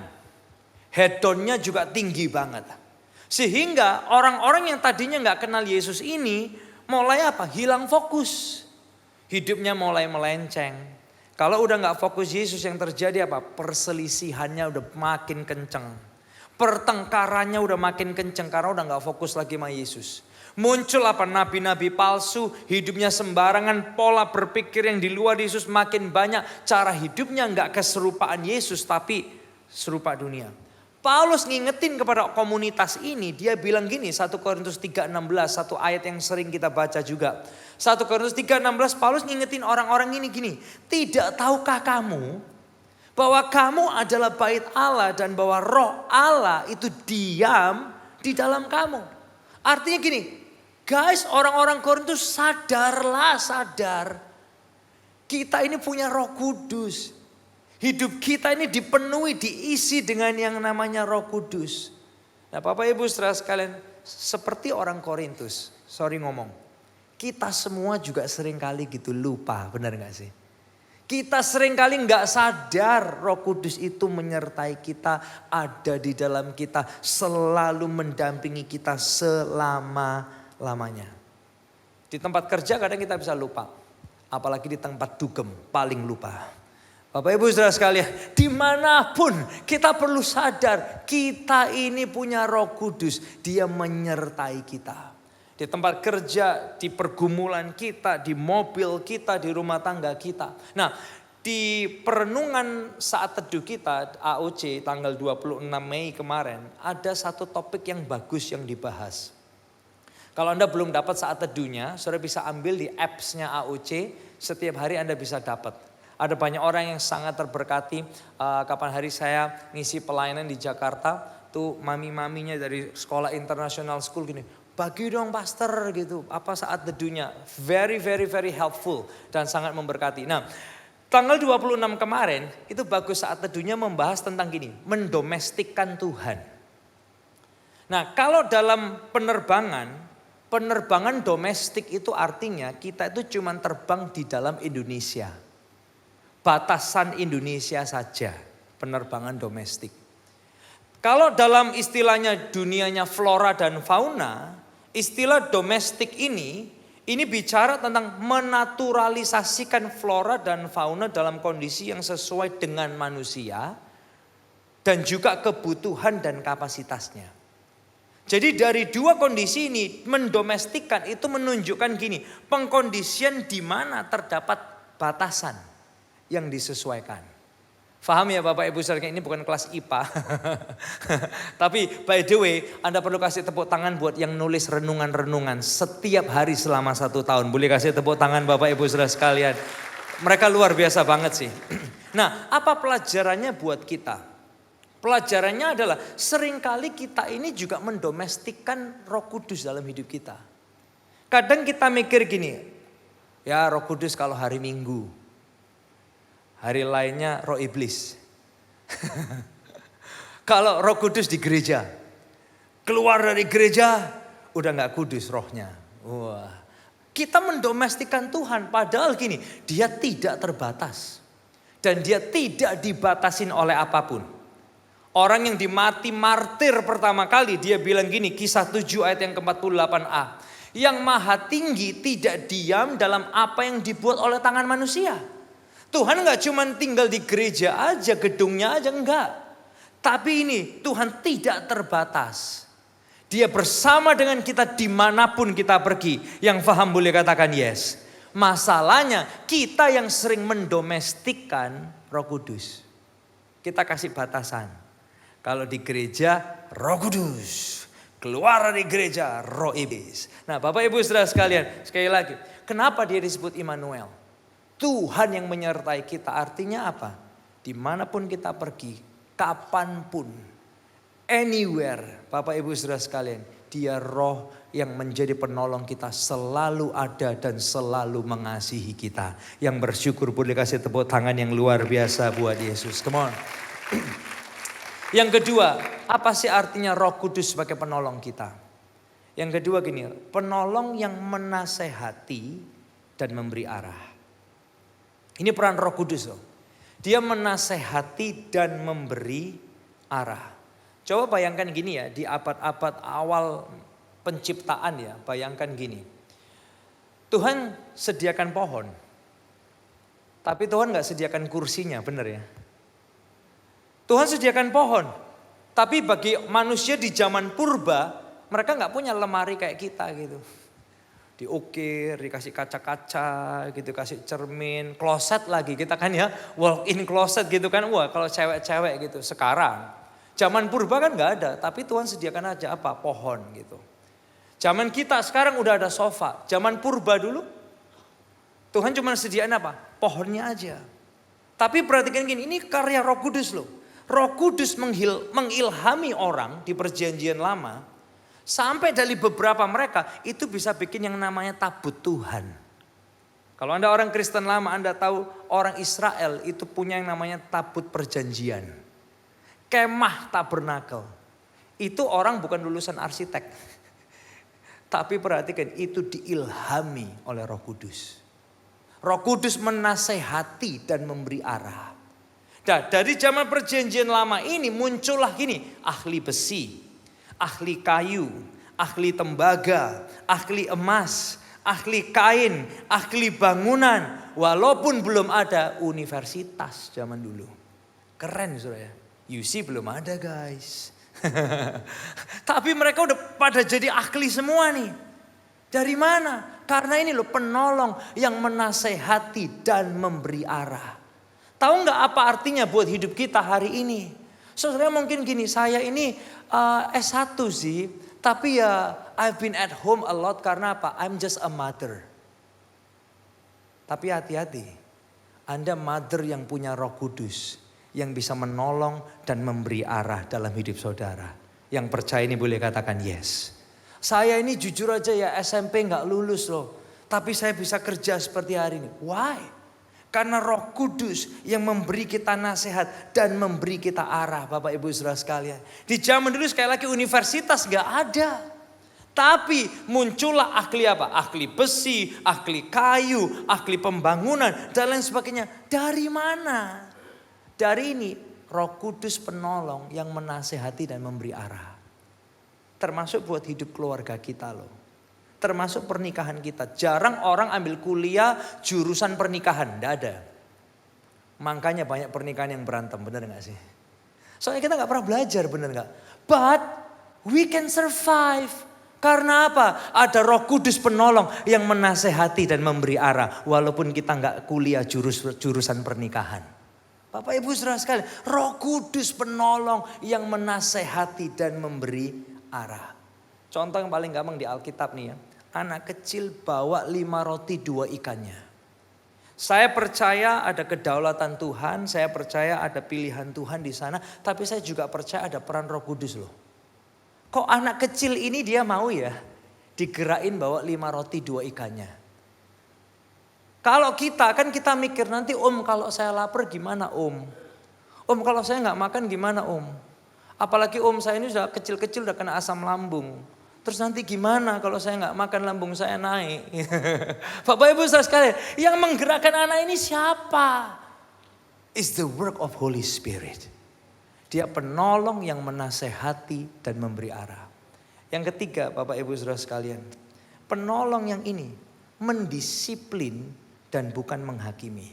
Hedonnya juga tinggi banget. Sehingga orang-orang yang tadinya nggak kenal Yesus ini mulai apa? Hilang fokus. Hidupnya mulai melenceng. Kalau udah gak fokus Yesus yang terjadi apa? Perselisihannya udah makin kenceng. Pertengkarannya udah makin kenceng karena udah gak fokus lagi sama Yesus. Muncul apa? Nabi-nabi palsu, hidupnya sembarangan, pola berpikir yang di luar Yesus makin banyak. Cara hidupnya gak keserupaan Yesus tapi serupa dunia. Paulus ngingetin kepada komunitas ini, dia bilang gini, 1 Korintus 3:16, satu ayat yang sering kita baca juga. 1 Korintus 3:16 Paulus ngingetin orang-orang ini gini, tidak tahukah kamu bahwa kamu adalah bait Allah dan bahwa roh Allah itu diam di dalam kamu. Artinya gini, guys, orang-orang Korintus sadarlah, sadar. Kita ini punya Roh Kudus. Hidup kita ini dipenuhi, diisi dengan yang namanya Roh Kudus. Nah Bapak Ibu saudara sekalian, seperti orang Korintus, kita semua juga seringkali gitu lupa, benar gak sih? Kita seringkali gak sadar Roh Kudus itu menyertai kita, ada di dalam kita, selalu mendampingi kita selama-lamanya. Di tempat kerja kadang kita bisa lupa, apalagi di tempat dugem paling lupa. Bapak Ibu saudara sekalian, dimanapun kita perlu sadar kita ini punya Roh Kudus. Dia menyertai kita. Di tempat kerja, di pergumulan kita, di mobil kita, di rumah tangga kita. Nah di perenungan saat teduh kita AOC tanggal 26 Mei kemarin ada satu topik yang bagus yang dibahas. Kalau Anda belum dapat saat teduhnya, saudara bisa ambil di apps-nya AOC, setiap hari Anda bisa dapat. Ada banyak orang yang sangat terberkati. Kapan hari saya ngisi pelayanan di Jakarta, tuh mami-maminya dari sekolah international school gini, bagi dong pastor gitu, apa saat teduhnya. Very helpful dan sangat memberkati. Nah tanggal 26 kemarin itu bagus saat teduhnya membahas tentang gini, mendomestikkan Tuhan. Nah kalau dalam penerbangan domestik itu artinya kita itu cuma terbang di dalam Indonesia. Batasan Indonesia saja penerbangan domestik. Kalau dalam istilahnya dunianya flora dan fauna, istilah domestik ini bicara tentang menaturalisasikan flora dan fauna dalam kondisi yang sesuai dengan manusia dan juga kebutuhan dan kapasitasnya. Jadi dari dua kondisi ini mendomestikkan itu menunjukkan gini, pengkondisian di mana terdapat batasan yang disesuaikan. Faham ya Bapak Ibu saudara, ini bukan kelas IPA. Tapi by the way, Anda perlu kasih tepuk tangan buat yang nulis renungan-renungan setiap hari selama 1 tahun. Boleh kasih tepuk tangan Bapak Ibu saudara sekalian. Mereka luar biasa banget sih. Nah, apa pelajarannya buat kita? Pelajarannya adalah seringkali kita ini juga mendomestikkan Roh Kudus dalam hidup kita. Kadang kita mikir gini, ya Roh Kudus kalau hari Minggu. Hari lainnya roh iblis. Kalau Roh Kudus di gereja, keluar dari gereja udah gak kudus rohnya. Wah, kita mendomestikan Tuhan padahal gini, dia tidak terbatas. Dan dia tidak dibatasin oleh apapun. Orang yang dimati martir pertama kali dia bilang gini, Kisah 7 ayat yang ke-48a. Yang maha tinggi tidak diam dalam apa yang dibuat oleh tangan manusia. Tuhan gak cuma tinggal di gereja aja, gedungnya aja, enggak. Tapi ini Tuhan tidak terbatas. Dia bersama dengan kita dimanapun kita pergi. Yang paham boleh katakan yes. Masalahnya kita yang sering mendomestikkan Roh Kudus. Kita kasih batasan. Kalau di gereja Roh Kudus. Keluar dari gereja roh iblis. Nah Bapak Ibu Saudara sekalian, sekali lagi. Kenapa dia disebut Immanuel? Tuhan yang menyertai kita, artinya apa? Dimanapun kita pergi, kapanpun, anywhere, Bapak Ibu Saudara sekalian, dia roh yang menjadi penolong kita, selalu ada dan selalu mengasihi kita. Yang bersyukur boleh kasih tepuk tangan yang luar biasa buat Yesus. Come on. Yang kedua, apa sih artinya Roh Kudus sebagai penolong kita? Yang kedua gini, penolong yang menasehati dan memberi arah. Ini peran Roh Kudus loh. Dia menasehati dan memberi arah. Coba bayangkan gini ya, di abad-abad awal penciptaan ya, bayangkan gini. Tuhan sediakan pohon, tapi Tuhan gak sediakan kursinya, benar ya? Tuhan sediakan pohon, tapi bagi manusia di zaman purba, mereka gak punya lemari kayak kita gitu. Diukir, dikasih kaca-kaca gitu, kasih cermin, kloset lagi kita kan ya, walk in closet gitu kan. Wah kalau cewek-cewek gitu sekarang. Zaman purba kan gak ada, tapi Tuhan sediakan aja apa? Pohon gitu. Zaman kita sekarang udah ada sofa, zaman purba dulu Tuhan cuma sediain apa? Pohonnya aja. Tapi perhatikan gini, ini karya Roh Kudus loh. Roh Kudus mengilhami orang di perjanjian lama. Sampai dari beberapa mereka itu bisa bikin yang namanya tabut Tuhan. Kalau Anda orang Kristen lama, Anda tahu orang Israel itu punya yang namanya tabut perjanjian. Kemah tabernakel. Itu orang bukan lulusan arsitek. Tapi perhatikan itu diilhami oleh Roh Kudus. Roh Kudus menasehati dan memberi arah. Nah, dari zaman perjanjian lama ini muncullah gini, ahli besi, ahli kayu, ahli tembaga, ahli emas, ahli kain, ahli bangunan. Walaupun belum ada universitas zaman dulu. Keren saudara. UC belum ada guys. Tapi mereka udah pada jadi ahli semua nih. Dari mana? Karena ini loh penolong yang menasehati dan memberi arah. Tahu nggak apa artinya buat hidup kita hari ini? Saudara mungkin gini, saya ini S1 sih. Tapi ya I've been at home a lot karena apa? I'm just a mother. Tapi hati-hati. Anda mother yang punya Roh Kudus. Yang bisa menolong dan memberi arah dalam hidup saudara. Yang percaya ini boleh katakan yes. Saya ini jujur aja ya SMP nggak lulus loh. Tapi saya bisa kerja seperti hari ini. Why? Karena Roh Kudus yang memberi kita nasihat dan memberi kita arah, Bapak Ibu Saudara sekalian. Di zaman dulu sekali lagi universitas gak ada. Tapi muncullah ahli apa? Ahli besi, ahli kayu, ahli pembangunan dan lain sebagainya. Dari mana? Dari ini Roh Kudus penolong yang menasehati dan memberi arah. Termasuk buat hidup keluarga kita loh. Termasuk pernikahan kita. Jarang orang ambil kuliah jurusan pernikahan. Tidak ada. Makanya banyak pernikahan yang berantem. Benar gak sih? Soalnya kita gak pernah belajar. Benar gak? But we can survive. Karena apa? Ada Roh Kudus penolong yang menasehati dan memberi arah. Walaupun kita gak kuliah jurusan pernikahan. Bapak Ibu Saudara sekalian. Roh Kudus penolong yang menasehati dan memberi arah. Contoh yang paling gampang di Alkitab nih ya. Anak kecil bawa 5 roti 2 ikannya. Saya percaya ada kedaulatan Tuhan. Saya percaya ada pilihan Tuhan di sana. Tapi saya juga percaya ada peran Roh Kudus loh. Kok anak kecil ini dia mau ya digerain bawa 5 roti 2 ikannya. Kalau kita kan kita mikir nanti kalau saya lapar gimana om? Om kalau saya gak makan gimana om? Apalagi saya ini sudah kecil-kecil udah kena asam lambung. Terus nanti gimana kalau saya nggak makan lambung saya naik. Bapak Ibu saudara sekalian, yang menggerakkan anak ini siapa? It's the work of Holy Spirit. Dia penolong yang menasehati dan memberi arah. Yang ketiga Bapak Ibu saudara sekalian, penolong yang ini mendisiplin dan bukan menghakimi.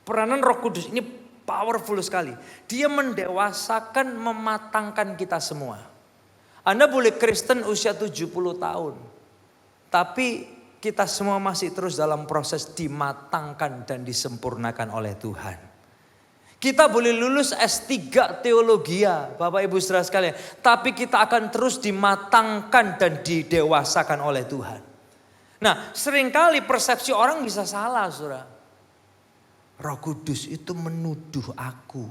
Peranan Roh Kudus ini powerful sekali. Dia mendewasakan, mematangkan kita semua. Anda boleh Kristen usia 70 tahun. Tapi kita semua masih terus dalam proses dimatangkan dan disempurnakan oleh Tuhan. Kita boleh lulus S3 teologi, Bapak Ibu Saudara sekalian. Tapi kita akan terus dimatangkan dan didewasakan oleh Tuhan. Nah, seringkali persepsi orang bisa salah, Saudara. Roh Kudus itu menuduh aku.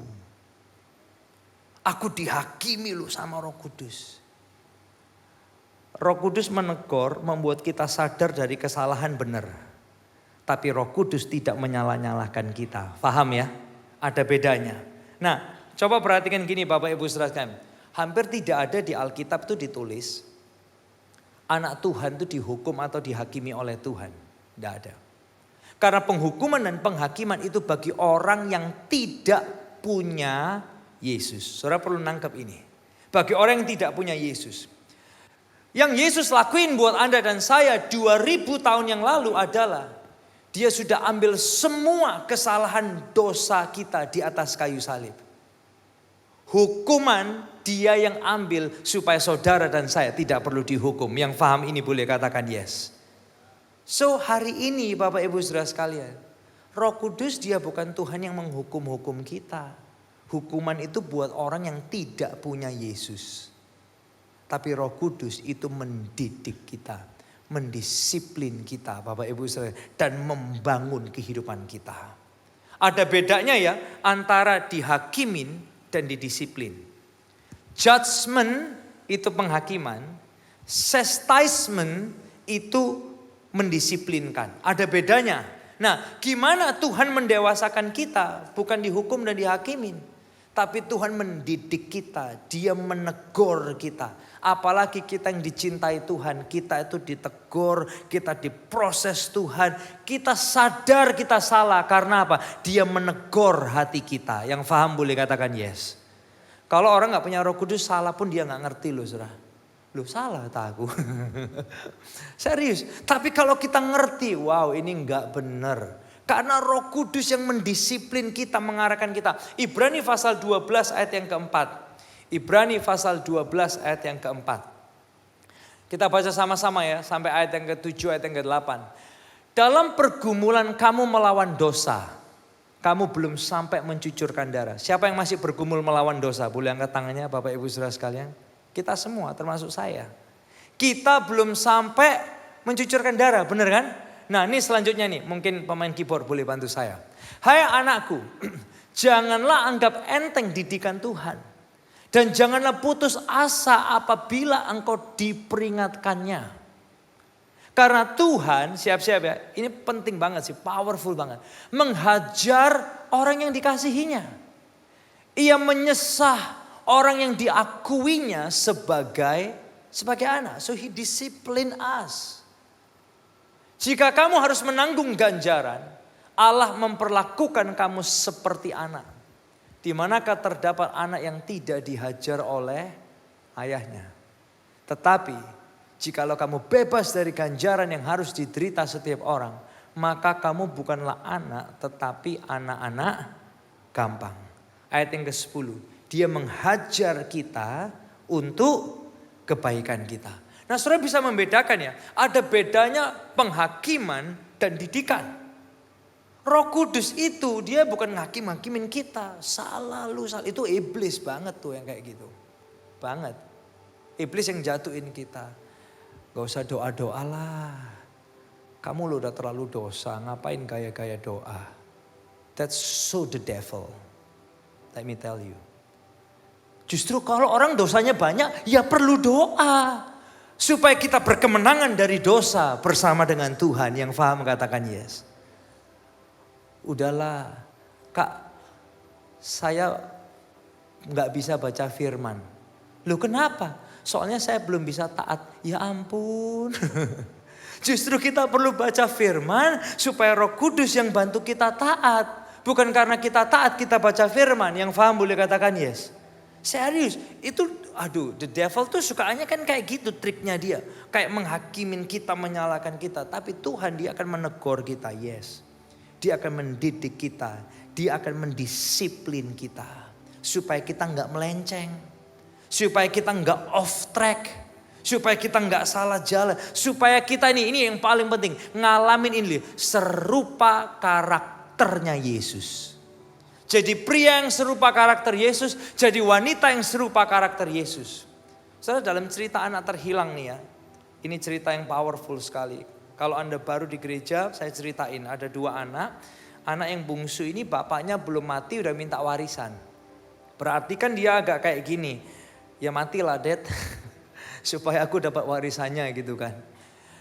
Aku dihakimi loh sama Roh Kudus. Roh Kudus menegur, membuat kita sadar dari kesalahan benar. Tapi Roh Kudus tidak menyalah-nyalahkan kita. Paham ya? Ada bedanya. Nah, coba perhatikan gini Bapak Ibu Saudara sekalian. Hampir tidak ada di Alkitab itu ditulis anak Tuhan itu dihukum atau dihakimi oleh Tuhan. Tidak ada. Karena penghukuman dan penghakiman itu bagi orang yang tidak punya Yesus. Saudara perlu nangkep ini. Bagi orang yang tidak punya Yesus. Yang Yesus lakuin buat Anda dan saya 2000 tahun yang lalu adalah Dia sudah ambil semua kesalahan dosa kita di atas kayu salib. Hukuman Dia yang ambil supaya saudara dan saya tidak perlu dihukum. Yang paham ini boleh katakan yes. So hari ini Bapak Ibu Saudara sekalian, Roh Kudus Dia bukan Tuhan yang menghukum-hukum kita. Hukuman itu buat orang yang tidak punya Yesus. Tapi Roh Kudus itu mendidik kita. Mendisiplin kita Bapak Ibu Saudara, dan membangun kehidupan kita. Ada bedanya ya antara dihakimin dan didisiplin. Judgment itu penghakiman, chastisement itu mendisiplinkan. Ada bedanya. Nah, gimana Tuhan mendewasakan kita? Bukan dihukum dan dihakimin. Tapi Tuhan mendidik kita, Dia menegur kita. Apalagi kita yang dicintai Tuhan, kita itu ditegur, kita diproses Tuhan. Kita sadar kita salah karena apa? Dia menegur hati kita. Yang paham boleh katakan yes. Kalau orang gak punya Roh Kudus salah pun dia gak ngerti loh saudara. Loh salah tak aku. Serius. Tapi kalau kita ngerti, wow ini gak benar. Karena Roh Kudus yang mendisiplin kita, mengarahkan kita. Ibrani pasal 12 ayat yang keempat. Ibrani pasal 12 ayat yang keempat. Kita baca sama-sama ya, sampai ayat yang ke-7, ayat yang ke-8. Dalam pergumulan kamu melawan dosa, kamu belum sampai mencucurkan darah. Siapa yang masih bergumul melawan dosa? Boleh angkat tangannya Bapak Ibu Saudara sekalian. Kita semua termasuk saya. Kita belum sampai mencucurkan darah, benar kan? Nah ini selanjutnya nih, mungkin pemain keyboard boleh bantu saya. Hai anakku, janganlah anggap enteng didikan Tuhan. Dan janganlah putus asa apabila engkau diperingatkannya. Karena Tuhan, siap-siap ya, ini penting banget sih, powerful banget. Menghajar orang yang dikasihinya. Ia menyesah orang yang diakuinya sebagai anak. So he discipline us. Jika kamu harus menanggung ganjaran, Allah memperlakukan kamu seperti anak. Di manakah terdapat anak yang tidak dihajar oleh ayahnya. Tetapi jikalau kamu bebas dari ganjaran yang harus diderita setiap orang, maka kamu bukanlah anak tetapi anak-anak gampang. Ayat yang ke-10, Dia menghajar kita untuk kebaikan kita. Nah saudara bisa membedakan ya, ada bedanya penghakiman dan didikan. Roh Kudus itu dia bukan ngakim-hakimin kita. Salah lu, salah. Itu iblis banget tuh yang kayak gitu. Banget. Iblis yang jatuhin kita. Gak usah doa-doa lah. Kamu lo udah terlalu dosa, ngapain gaya-gaya doa. That's so the devil. Let me tell you. Justru kalau orang dosanya banyak, ya perlu doa. Supaya kita berkemenangan dari dosa bersama dengan Tuhan. Yang paham katakan yes. Udahlah, Kak, saya nggak bisa baca firman. Loh kenapa? Soalnya saya belum bisa taat. Ya ampun. Justru kita perlu baca firman supaya Roh Kudus yang bantu kita taat. Bukan karena kita taat kita baca firman. Yang paham boleh katakan yes. Serius, itu the devil tuh sukaannya kan kayak gitu triknya dia. Kayak menghakimin kita, menyalahkan kita. Tapi Tuhan dia akan menegur kita, yes. Dia akan mendidik kita. Dia akan mendisiplin kita. Supaya kita nggak melenceng. Supaya kita nggak off track. Supaya kita nggak salah jalan. Supaya kita ini yang paling penting. Ngalamin ini serupa karakternya Yesus. Jadi pria yang serupa karakter Yesus. Jadi wanita yang serupa karakter Yesus. Saudara, dalam cerita anak terhilang nih ya. Ini cerita yang powerful sekali. Kalau Anda baru di gereja, saya ceritain ada 2 anak. Anak yang bungsu ini bapaknya belum mati udah minta warisan. Berarti kan dia agak kayak gini. Ya matilah Dad. Supaya aku dapat warisannya gitu kan.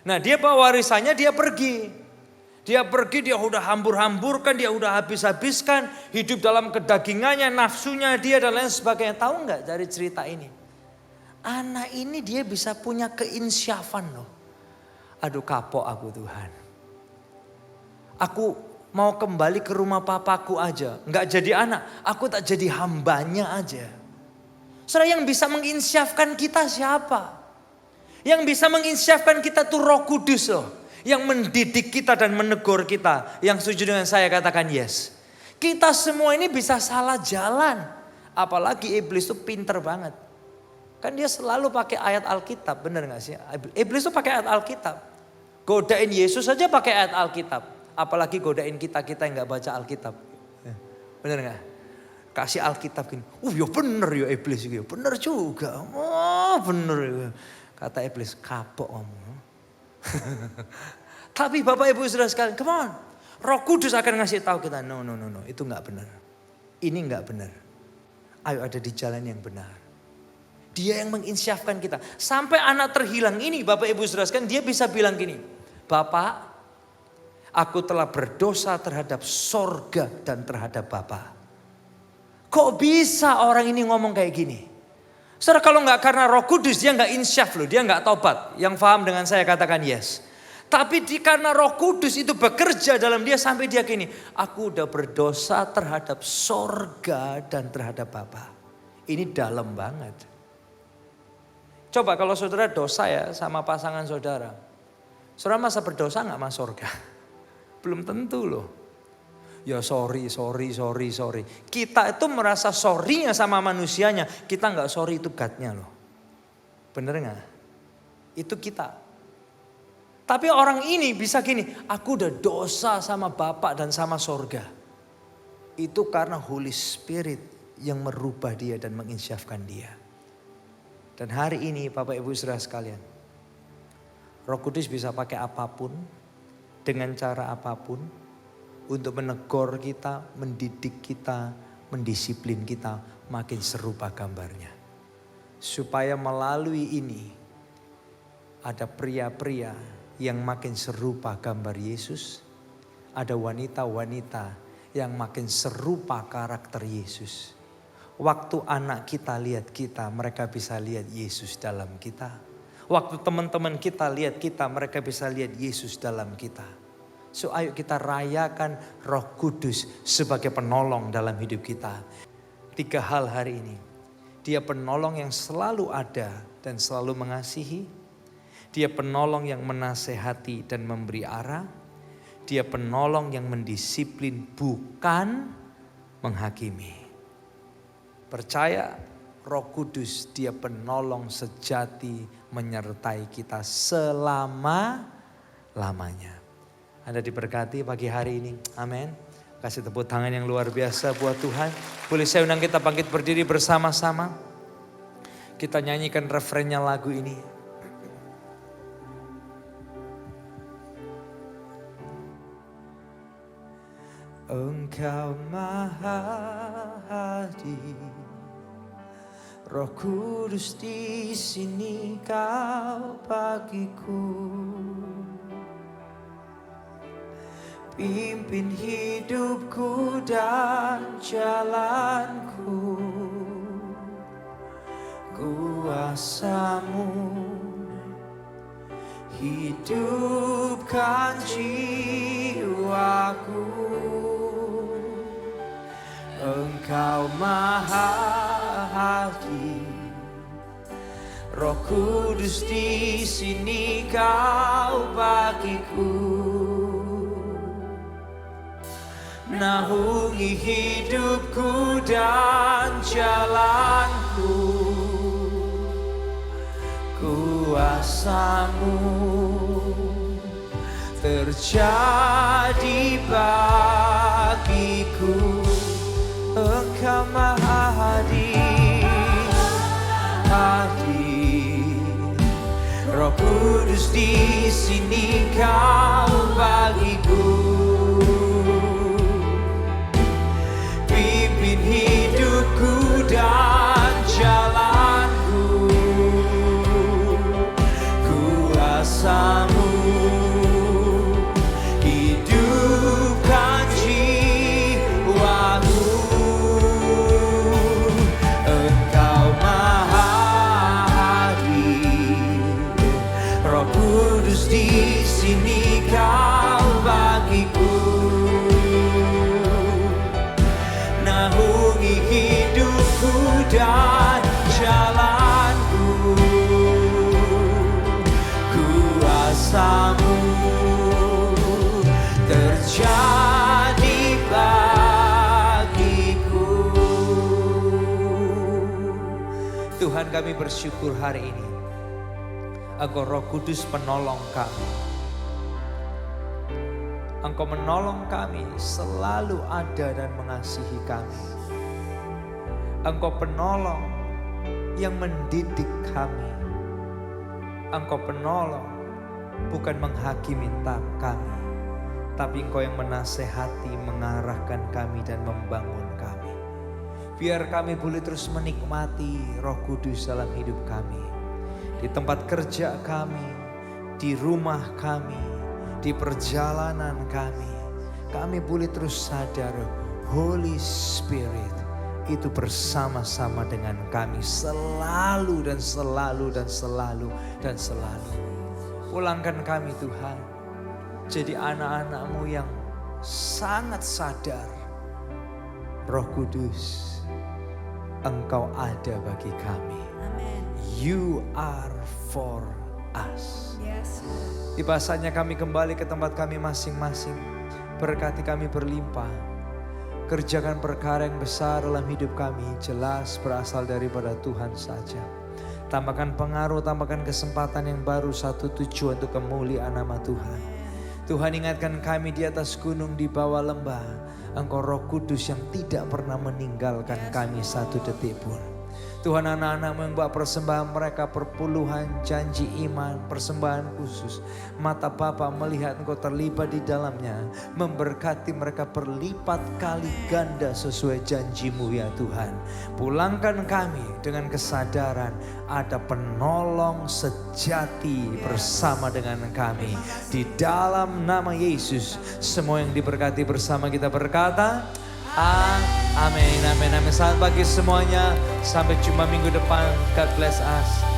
Nah dia bawa warisannya, dia pergi. Dia udah hambur-hamburkan, dia udah habis-habiskan. Hidup dalam kedagingannya, nafsunya dia dan lain sebagainya. Tahu nggak dari cerita ini? Anak ini dia bisa punya keinsyafan loh. Aduh kapok aku Tuhan. Aku mau kembali ke rumah papaku aja. Nggak jadi anak, aku tak jadi hambanya aja. Saudara, yang bisa menginsyafkan kita siapa? Yang bisa menginsyafkan kita tuh Roh Kudus loh. Yang mendidik kita dan menegur kita. Yang setuju dengan saya katakan yes. Kita semua ini bisa salah jalan. Apalagi iblis tuh pinter banget. Kan dia selalu pakai ayat Alkitab, benar gak sih? Iblis tuh pakai ayat Alkitab. Godain Yesus aja pakai ayat Alkitab. Apalagi godain kita yang gak baca Alkitab. Benar gak? Kasih Alkitab gini. Ya bener ya iblis. Bener juga. Oh bener. Kata iblis, kapok kamu. Tapi Bapak Ibu Saudara sekalian, come on. Roh Kudus akan ngasih tahu kita, no. Itu gak benar. Ini gak benar. Ayo ada di jalan yang benar. Dia yang menginsyafkan kita. Sampai anak terhilang ini Bapak Ibu Saudara sekalian, dia bisa bilang gini. Bapak, aku telah berdosa terhadap sorga dan terhadap Bapak. Kok bisa orang ini ngomong kayak gini? Saudara, kalau nggak karena Roh Kudus dia nggak insyaf loh, dia nggak tobat. Yang paham dengan saya katakan yes. Tapi karena Roh Kudus itu bekerja dalam dia sampai dia gini. Aku udah berdosa terhadap sorga dan terhadap Bapa. Ini dalam banget. Coba kalau saudara dosa ya sama pasangan saudara. Saudara masa berdosa nggak masuk sorga? Belum tentu loh. Ya sorry. Kita itu merasa sorry-nya sama manusianya. Kita nggak sorry itu God-nya loh. Bener nggak? Itu kita. Tapi orang ini bisa gini. Aku udah dosa sama Bapak dan sama sorga. Itu karena Holy Spirit yang merubah dia dan menginsyafkan dia. Dan hari ini Bapak Ibu Saudara sekalian. Roh Kudus bisa pakai apapun. Dengan cara apapun. Untuk menegur kita, mendidik kita, mendisiplin kita. Makin serupa gambarnya. Supaya melalui ini. Ada pria-pria yang makin serupa gambar Yesus. Ada wanita-wanita yang makin serupa karakter Yesus. Waktu anak kita lihat kita, mereka bisa lihat Yesus dalam kita. Waktu teman-teman kita lihat kita, mereka bisa lihat Yesus dalam kita. So ayo kita rayakan Roh Kudus sebagai penolong dalam hidup kita. 3 hal hari ini. Dia penolong yang selalu ada dan selalu mengasihi. Dia penolong yang menasehati dan memberi arah. Dia penolong yang mendisiplin bukan menghakimi. Percaya Roh Kudus dia penolong sejati menyertai kita selama-lamanya. Anda diberkati pagi hari ini. Amin. Kasih tepuk tangan yang luar biasa buat Tuhan. Boleh saya undang kita bangkit berdiri bersama-sama. Kita nyanyikan refrennya lagu ini. Engkau Maha Hadir, Roh Kudus di sini kau bagiku. Pimpin hidupku dan jalanku, kuasa-Mu hidupkan jiwaku. Engkau Maha Hadir, Roh Kudus di sini kau bagiku. naungi hidupku dan jalanku. Kuasa-Mu terjadi bagiku. Engkau Maha hadir, Roh Kudus di sini Kau bagiku. Pimpin hidupku dan jalanku. Kuasa-Mu hidupkan jiwaku. Engkau Maha hadir, Roh Kudus di sini Kau bagiku. Naungi hidupku dan jalanku. Kuasa-Mu terjadi bagiku. Tuhan, kami bersyukur hari ini Engkau Roh Kudus penolong kami. Engkau menolong kami, selalu ada dan mengasihi kami. Engkau penolong yang mendidik kami. Engkau penolong bukan menghakimi kami, tapi Engkau yang menasehati, mengarahkan kami dan membangun kami. Biar kami boleh terus menikmati Roh Kudus dalam hidup kami. Di tempat kerja kami, di rumah kami, di perjalanan kami boleh terus sadar Holy Spirit itu bersama-sama dengan kami selalu dan selalu dan selalu dan selalu. Pulangkan kami Tuhan, jadi anak-anak-Mu yang sangat sadar Roh Kudus, Engkau ada bagi kami. Amin. You are for us. Yes. Di bahasanya kami kembali ke tempat kami masing-masing. Berkati kami berlimpah. Kerjakan perkara yang besar dalam hidup kami. Jelas berasal daripada Tuhan saja. Tambahkan pengaruh, tambahkan kesempatan yang baru. Satu tujuan untuk kemuliaan nama Tuhan. Tuhan, ingatkan kami di atas gunung, di bawah lembah. Engkau Roh Kudus yang tidak pernah meninggalkan kami satu detik pun. Tuhan, anak-anak-Mu yang bawa persembahan mereka, perpuluhan, janji iman, persembahan khusus. Mata Bapa melihat Engkau terlibat di dalamnya. Memberkati mereka berlipat kali ganda sesuai janji-Mu ya Tuhan. Pulangkan kami dengan kesadaran ada penolong sejati bersama dengan kami. Di dalam nama Yesus, semua yang diberkati bersama kita berkata, amin, amin, amin. Selamat pagi semuanya. Sampai jumpa minggu depan. God bless us.